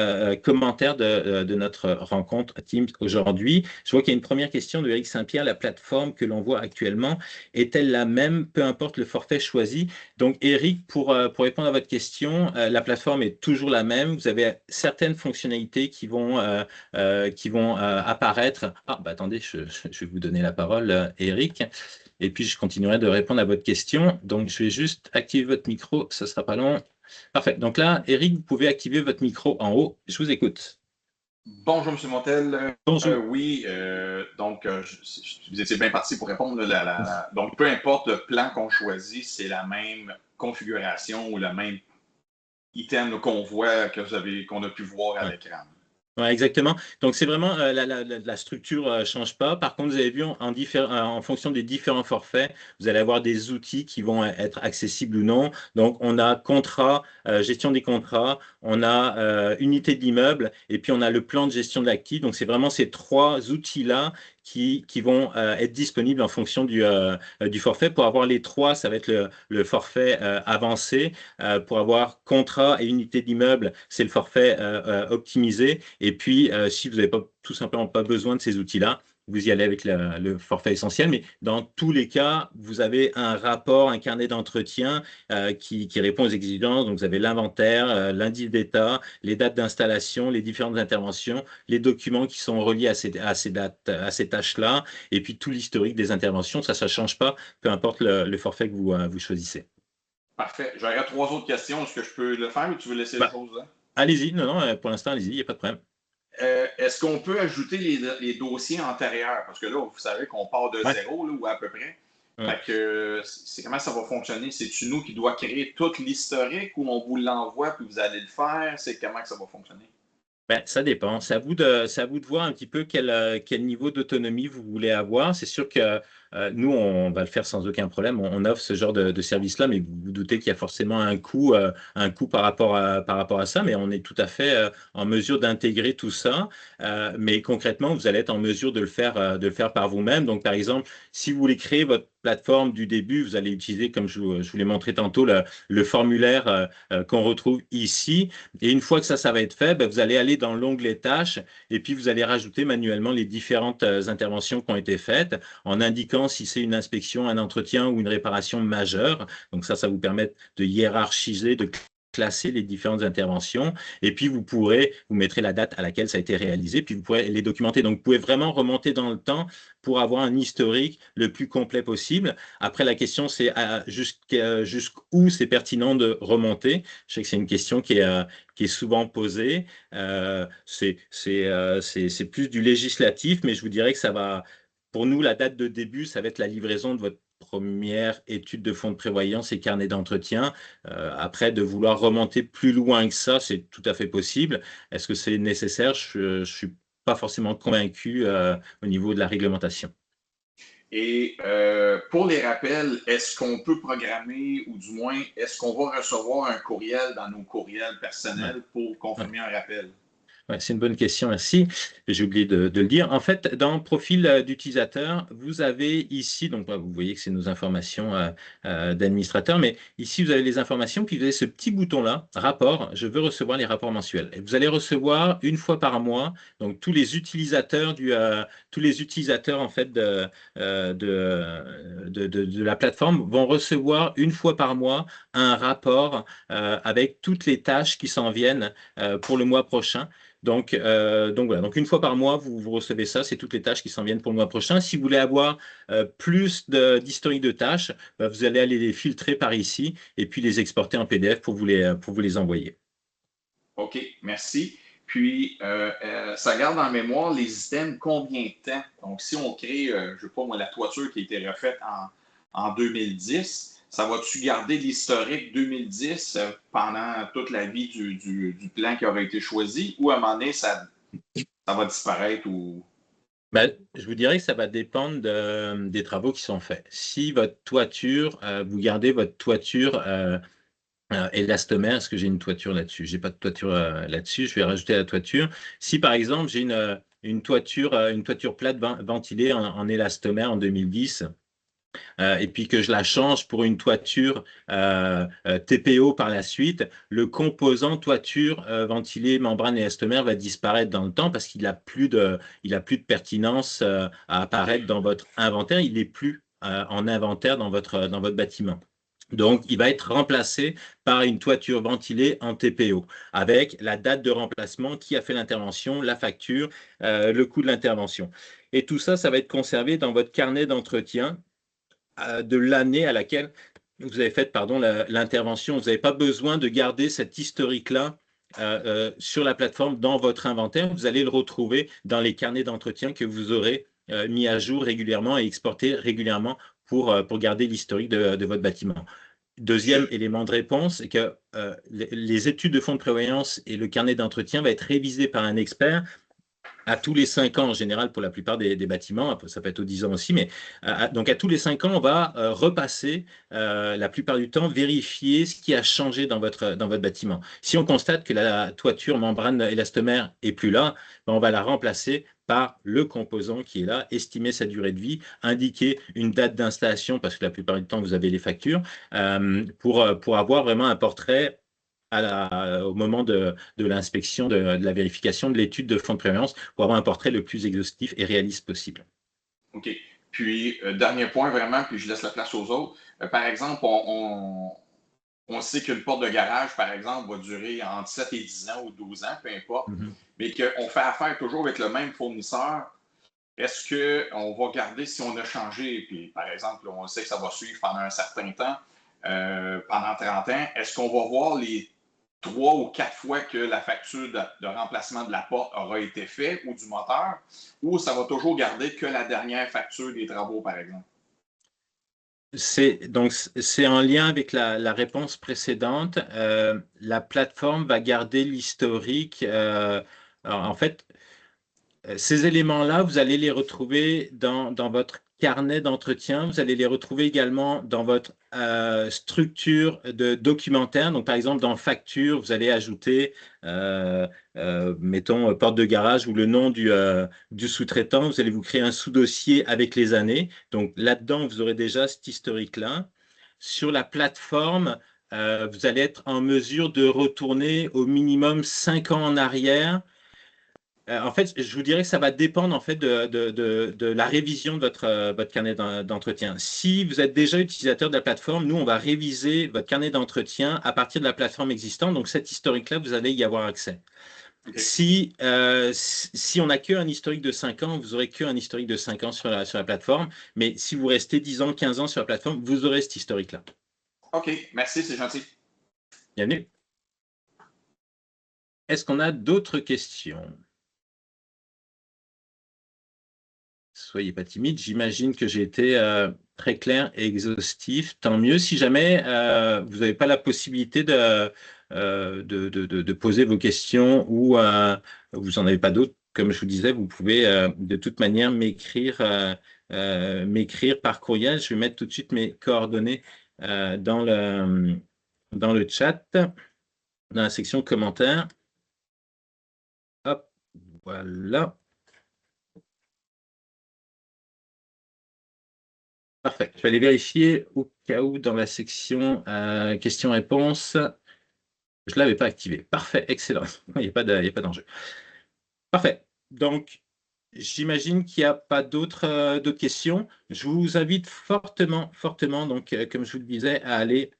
commentaires de notre rencontre Teams aujourd'hui. Je vois qu'il y a une première question de Eric Saint-Pierre. La plateforme que l'on voit actuellement est-elle la même, peu importe le forfait choisi? Donc, Eric, pour répondre à votre question, la plateforme est toujours la même. Vous avez certaines fonctionnalités qui vont apparaître. Ah, bah attendez, je vais vous donner la parole, Eric. Et puis, je continuerai de répondre à votre question. Donc, je vais juste activer votre micro. Ça ne sera pas long. Parfait. Donc là, Eric, vous pouvez activer votre micro en haut. Je vous écoute. Bonjour, M. Montel. Bonjour. Oui, donc, vous étiez bien parti pour répondre. Donc, peu importe le plan qu'on choisit, c'est la même configuration ou le même item qu'on voit, qu'on a pu voir à l'écran. Ouais, exactement. Donc, c'est vraiment la structure ne change pas. Par contre, vous avez vu en fonction des différents forfaits, vous allez avoir des outils qui vont être accessibles ou non. Donc, on a contrat, gestion des contrats, on a unité d'immeuble et puis on a le plan de gestion de l'actif. Donc, c'est vraiment ces trois outils-là qui vont être disponibles en fonction du forfait. Pour avoir les trois, ça va être le forfait avancé. Pour avoir contrat et unité d'immeuble, c'est le forfait optimisé. Et puis, si vous n'avez tout simplement pas besoin de ces outils-là, vous y allez avec le forfait essentiel. Mais dans tous les cas, vous avez un rapport, un carnet d'entretien qui répond aux exigences. Donc, vous avez l'inventaire, l'indice d'état, les dates d'installation, les différentes interventions, les documents qui sont reliés à ces tâches-là, et puis tout l'historique des interventions. Ça ne change pas, peu importe le forfait que vous choisissez. Parfait. J'aurais trois autres questions. Est-ce que je peux le faire ou tu veux laisser les choses là? Allez-y. Non, pour l'instant, allez-y, il n'y a pas de problème. Est-ce qu'on peut ajouter les dossiers antérieurs? Parce que là, vous savez qu'on part de zéro, là, ou à peu près. Fait que, comment ça va fonctionner? C'est-tu nous qui doit créer tout l'historique ou on vous l'envoie puis vous allez le faire? C'est comment que ça va fonctionner? Ben, ça dépend. C'est à vous de voir un petit peu quel niveau d'autonomie vous voulez avoir. C'est sûr que nous, on va le faire sans aucun problème. On offre ce genre de service-là, mais vous vous doutez qu'il y a forcément un coût par rapport à ça. Mais on est tout à fait en mesure d'intégrer tout ça. Mais concrètement, vous allez être en mesure de le faire par vous-même. Donc, par exemple, si vous voulez créer votre plateforme du début, vous allez utiliser, comme je vous l'ai montré tantôt, le formulaire qu'on retrouve ici. Et une fois que ça va être fait, ben, vous allez aller dans l'onglet tâches et puis vous allez rajouter manuellement les différentes interventions qui ont été faites en indiquant si c'est une inspection, un entretien ou une réparation majeure. Donc ça vous permet de hiérarchiser, de classer les différentes interventions et puis vous mettrez la date à laquelle ça a été réalisé, puis vous pourrez les documenter. Donc vous pouvez vraiment remonter dans le temps pour avoir un historique le plus complet possible. Après, la question, c'est jusqu'où c'est pertinent de remonter. Je sais que c'est une question qui est souvent posée. C'est plus du législatif, mais je vous dirais que ça va, pour nous, la date de début, ça va être la livraison de votre première étude de fonds de prévoyance et carnet d'entretien. Après, de vouloir remonter plus loin que ça, c'est tout à fait possible. Est-ce que c'est nécessaire? Je suis pas forcément convaincu au niveau de la réglementation. Et pour les rappels, est-ce qu'on peut programmer ou du moins, est-ce qu'on va recevoir un courriel dans nos courriels personnels pour confirmer un rappel? Ouais, c'est une bonne question, merci. J'ai oublié de le dire. En fait, dans le profil d'utilisateur, vous avez ici, donc vous voyez que c'est nos informations d'administrateur, mais ici, vous avez les informations, puis vous avez ce petit bouton-là, rapport, je veux recevoir les rapports mensuels. Et vous allez recevoir une fois par mois, donc tous les utilisateurs en fait de la plateforme vont recevoir une fois par mois un rapport avec toutes les tâches qui s'en viennent pour le mois prochain. Donc voilà. Donc une fois par mois, vous recevez ça, c'est toutes les tâches qui s'en viennent pour le mois prochain. Si vous voulez avoir plus d'historique de tâches, vous allez aller les filtrer par ici et puis les exporter en PDF pour vous les envoyer. OK, merci. Puis, ça garde en mémoire les items combien de temps? Donc, si on crée, je ne sais pas moi, la toiture qui a été refaite en 2010, ça va-tu garder l'historique 2010 pendant toute la vie du plan qui aurait été choisi ou à un moment donné, ça va disparaître ou... Ben, je vous dirais que ça va dépendre des travaux qui sont faits. Si votre toiture, vous gardez votre toiture élastomère, est-ce que j'ai une toiture là-dessus? J'ai pas de toiture là-dessus, je vais rajouter la toiture. Si par exemple j'ai une toiture plate ventilée en élastomère en 2010. Et puis que je la change pour une toiture TPO par la suite, le composant toiture ventilée membrane élastomère va disparaître dans le temps parce il a plus de pertinence à apparaître dans votre inventaire. Il n'est plus en inventaire dans votre bâtiment. Donc, il va être remplacé par une toiture ventilée en TPO avec la date de remplacement, qui a fait l'intervention, la facture, le coût de l'intervention. Et tout ça, ça va être conservé dans votre carnet d'entretien de l'année à laquelle vous avez fait l'intervention. Vous n'avez pas besoin de garder cet historique-là sur la plateforme dans votre inventaire. Vous allez le retrouver dans les carnets d'entretien que vous aurez mis à jour régulièrement et exportés régulièrement pour garder l'historique de votre bâtiment. Deuxième élément de réponse, c'est que les études de fonds de prévoyance et le carnet d'entretien va être révisé par un expert à tous les 5 ans en général pour la plupart des bâtiments, ça peut être aux 10 ans aussi, mais donc à tous les 5 ans, on va repasser, la plupart du temps, vérifier ce qui a changé dans votre bâtiment. Si on constate que la toiture membrane élastomère est plus là, ben on va la remplacer par le composant qui est là, estimer sa durée de vie, indiquer une date d'installation, parce que la plupart du temps, vous avez les factures, pour avoir vraiment un portrait au moment de l'inspection, de la vérification de l'étude de fonds de prévoyance pour avoir un portrait le plus exhaustif et réaliste possible. OK. Puis, dernier point vraiment, puis je laisse la place aux autres. Par exemple, on sait qu'une porte de garage, par exemple, va durer entre 7 et 10 ans ou 12 ans, peu importe, mais qu'on fait affaire toujours avec le même fournisseur. Est-ce qu'on va garder si on a changé, puis par exemple, on sait que ça va suivre pendant un certain temps, pendant 30 ans, est-ce qu'on va voir les 3 ou 4 fois que la facture de remplacement de la porte aura été faite ou du moteur, ou ça va toujours garder que la dernière facture des travaux, par exemple? C'est en lien avec la réponse précédente. La plateforme va garder l'historique. En fait, ces éléments-là, vous allez les retrouver dans votre carnet d'entretien. Vous allez les retrouver également dans votre structure de documentaire. Donc, par exemple, dans facture, vous allez ajouter, mettons, porte de garage ou le nom du sous-traitant. Vous allez vous créer un sous-dossier avec les années. Donc, là-dedans, vous aurez déjà cet historique-là. Sur la plateforme, vous allez être en mesure de retourner au minimum 5 ans en arrière. En fait, je vous dirais que ça va dépendre en fait de la révision de votre carnet d'entretien. Si vous êtes déjà utilisateur de la plateforme, nous, on va réviser votre carnet d'entretien à partir de la plateforme existante. Donc, cet historique-là, vous allez y avoir accès. Okay. Si on n'a qu'un historique de 5 ans, vous n'aurez qu'un historique de 5 ans sur la plateforme. Mais si vous restez 10 ans, 15 ans sur la plateforme, vous aurez cet historique-là. OK, merci, c'est gentil. Bienvenue. Est-ce qu'on a d'autres questions? Soyez pas timide, j'imagine que j'ai été très clair et exhaustif. Tant mieux. Si jamais vous n'avez pas la possibilité de poser vos questions ou vous n'en avez pas d'autres, comme je vous disais, vous pouvez de toute manière m'écrire par courriel. Je vais mettre tout de suite mes coordonnées dans le chat, dans la section commentaires. Hop, voilà. Parfait. Je vais aller vérifier au cas où dans la section questions-réponses, je ne l'avais pas activé. Parfait, excellent. Il n'y a pas d'enjeu. Parfait. Donc, j'imagine qu'il n'y a pas d'autres questions. Je vous invite fortement, donc, comme je vous le disais, à aller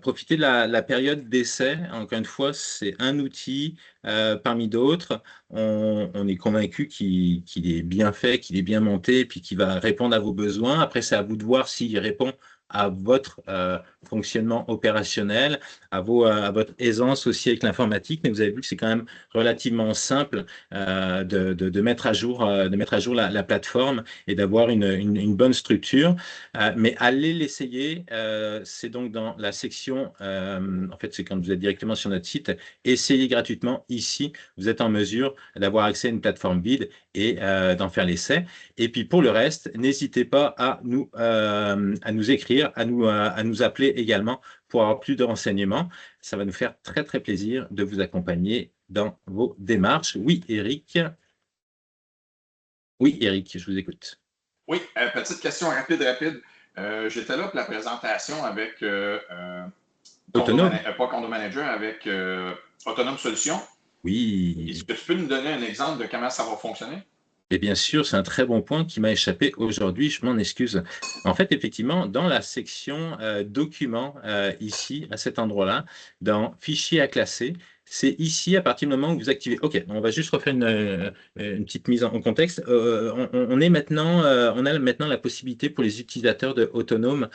profiter de la période d'essai. Encore une fois, c'est un outil parmi d'autres. On est convaincu qu'il est bien fait, qu'il est bien monté, puis qu'il va répondre à vos besoins. Après, c'est à vous de voir s'il répond à votre fonctionnement opérationnel, à votre aisance aussi avec l'informatique. Mais vous avez vu que c'est quand même relativement simple de mettre à jour, la plateforme et d'avoir une bonne structure. Mais allez l'essayer. C'est donc dans la section, en fait, c'est quand vous êtes directement sur notre site, essayez gratuitement. Ici, vous êtes en mesure d'avoir accès à une plateforme vide et d'en faire l'essai. Et puis pour le reste, n'hésitez pas à nous écrire, à nous appeler également pour avoir plus de renseignements. Ça va nous faire très, très plaisir de vous accompagner dans vos démarches. Oui, Eric. Oui, Eric, je vous écoute. Oui, petite question rapide. J'étais là pour la présentation avec Autonome? pas Condo Manager, avec Autonome Solutions. Est-ce Oui. que tu peux nous donner un exemple de comment ça va fonctionner? Et bien sûr, c'est un très bon point qui m'a échappé aujourd'hui, je m'en excuse. En fait, effectivement, dans la section documents, ici, à cet endroit-là, dans fichiers à classer, c'est ici, à partir du moment où vous activez. OK, on va juste refaire une petite mise en contexte. On est maintenant, on a maintenant la possibilité pour les utilisateurs de Autonome,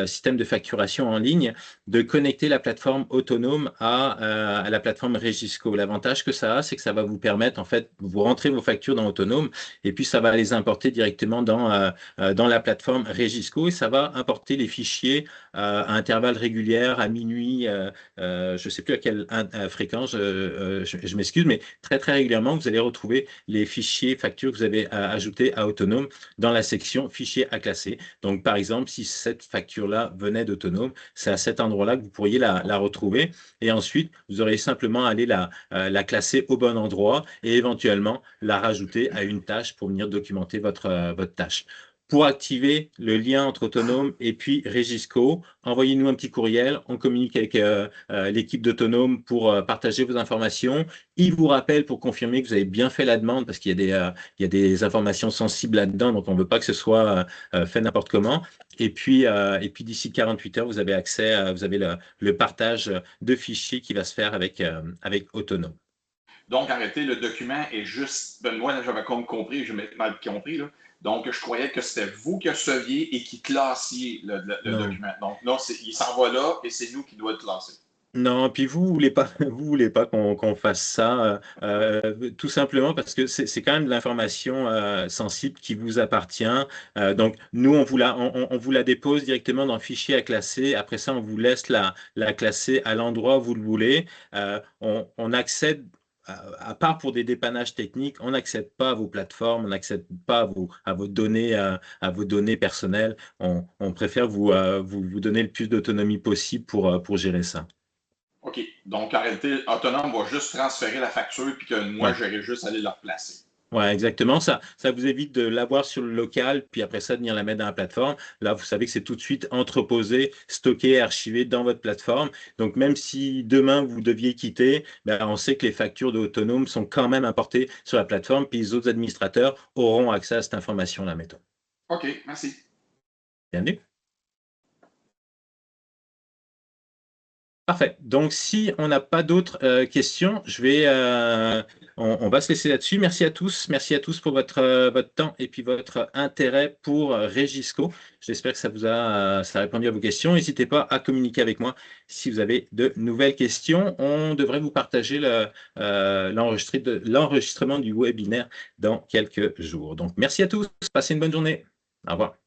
système de facturation en ligne, de connecter la plateforme Autonome à la plateforme Regisco. L'avantage que ça a, c'est que ça va vous permettre, en fait, vous rentrez vos factures dans Autonome et puis ça va les importer directement dans la plateforme Regisco et ça va importer les fichiers à intervalles réguliers, à minuit, je ne sais plus à quelle fréquence, je m'excuse, mais très très régulièrement, vous allez retrouver les fichiers factures que vous avez ajoutés à Autonome dans la section fichiers à classer. Donc par exemple, si cette facture-là venait d'Autonome, c'est à cet endroit-là que vous pourriez la retrouver. Et ensuite, vous aurez simplement à aller la classer au bon endroit et éventuellement la rajouter à une tâche pour venir documenter votre tâche. Pour activer le lien entre Autonome et puis Regisco, envoyez-nous un petit courriel. On communique avec l'équipe d'Autonome pour partager vos informations. Ils vous rappellent pour confirmer que vous avez bien fait la demande parce qu'il y a des informations sensibles là-dedans, donc on ne veut pas que ce soit fait n'importe comment. Et puis d'ici 48 heures, vous avez accès, vous avez le partage de fichiers qui va se faire avec Autonome. Donc, arrêtez, le document est juste. Ben, moi, j'avais comme compris, j'ai mal compris, là. Donc, je croyais que c'était vous qui receviez et qui classiez le Non. document. Donc, là, il s'en va là et c'est nous qui doit le classer. Non, puis vous voulez pas, vous voulez pas qu'on fasse ça, tout simplement parce que c'est quand même de l'information sensible qui vous appartient. Donc nous, on vous la dépose directement dans le fichier à classer. Après ça, on vous laisse la classer à l'endroit où vous le voulez. On accède, à part pour des dépannages techniques, on n'accède pas à vos plateformes, on n'accède pas à vos données personnelles. On préfère vous donner le plus d'autonomie possible pour gérer ça. OK. Donc, en réalité, Autonome va juste transférer la facture puis que moi, Ouais. j'aurai juste à aller la replacer. Ouais, exactement. Ça vous évite de l'avoir sur le local, puis après ça, de venir la mettre dans la plateforme. Là, vous savez que c'est tout de suite entreposé, stocké, archivé dans votre plateforme. Donc, même si demain vous deviez quitter, ben, on sait que les factures d'Autonome sont quand même importées sur la plateforme, puis les autres administrateurs auront accès à cette information-là, mettons. OK, merci. Bienvenue. Parfait. Donc, si on n'a pas d'autres questions, on va se laisser là-dessus. Merci à tous. Merci à tous pour votre temps et puis votre intérêt pour Regisco. J'espère que ça a répondu à vos questions. N'hésitez pas à communiquer avec moi si vous avez de nouvelles questions. On devrait vous partager l'enregistrement du webinaire dans quelques jours. Donc, merci à tous. Passez une bonne journée. Au revoir.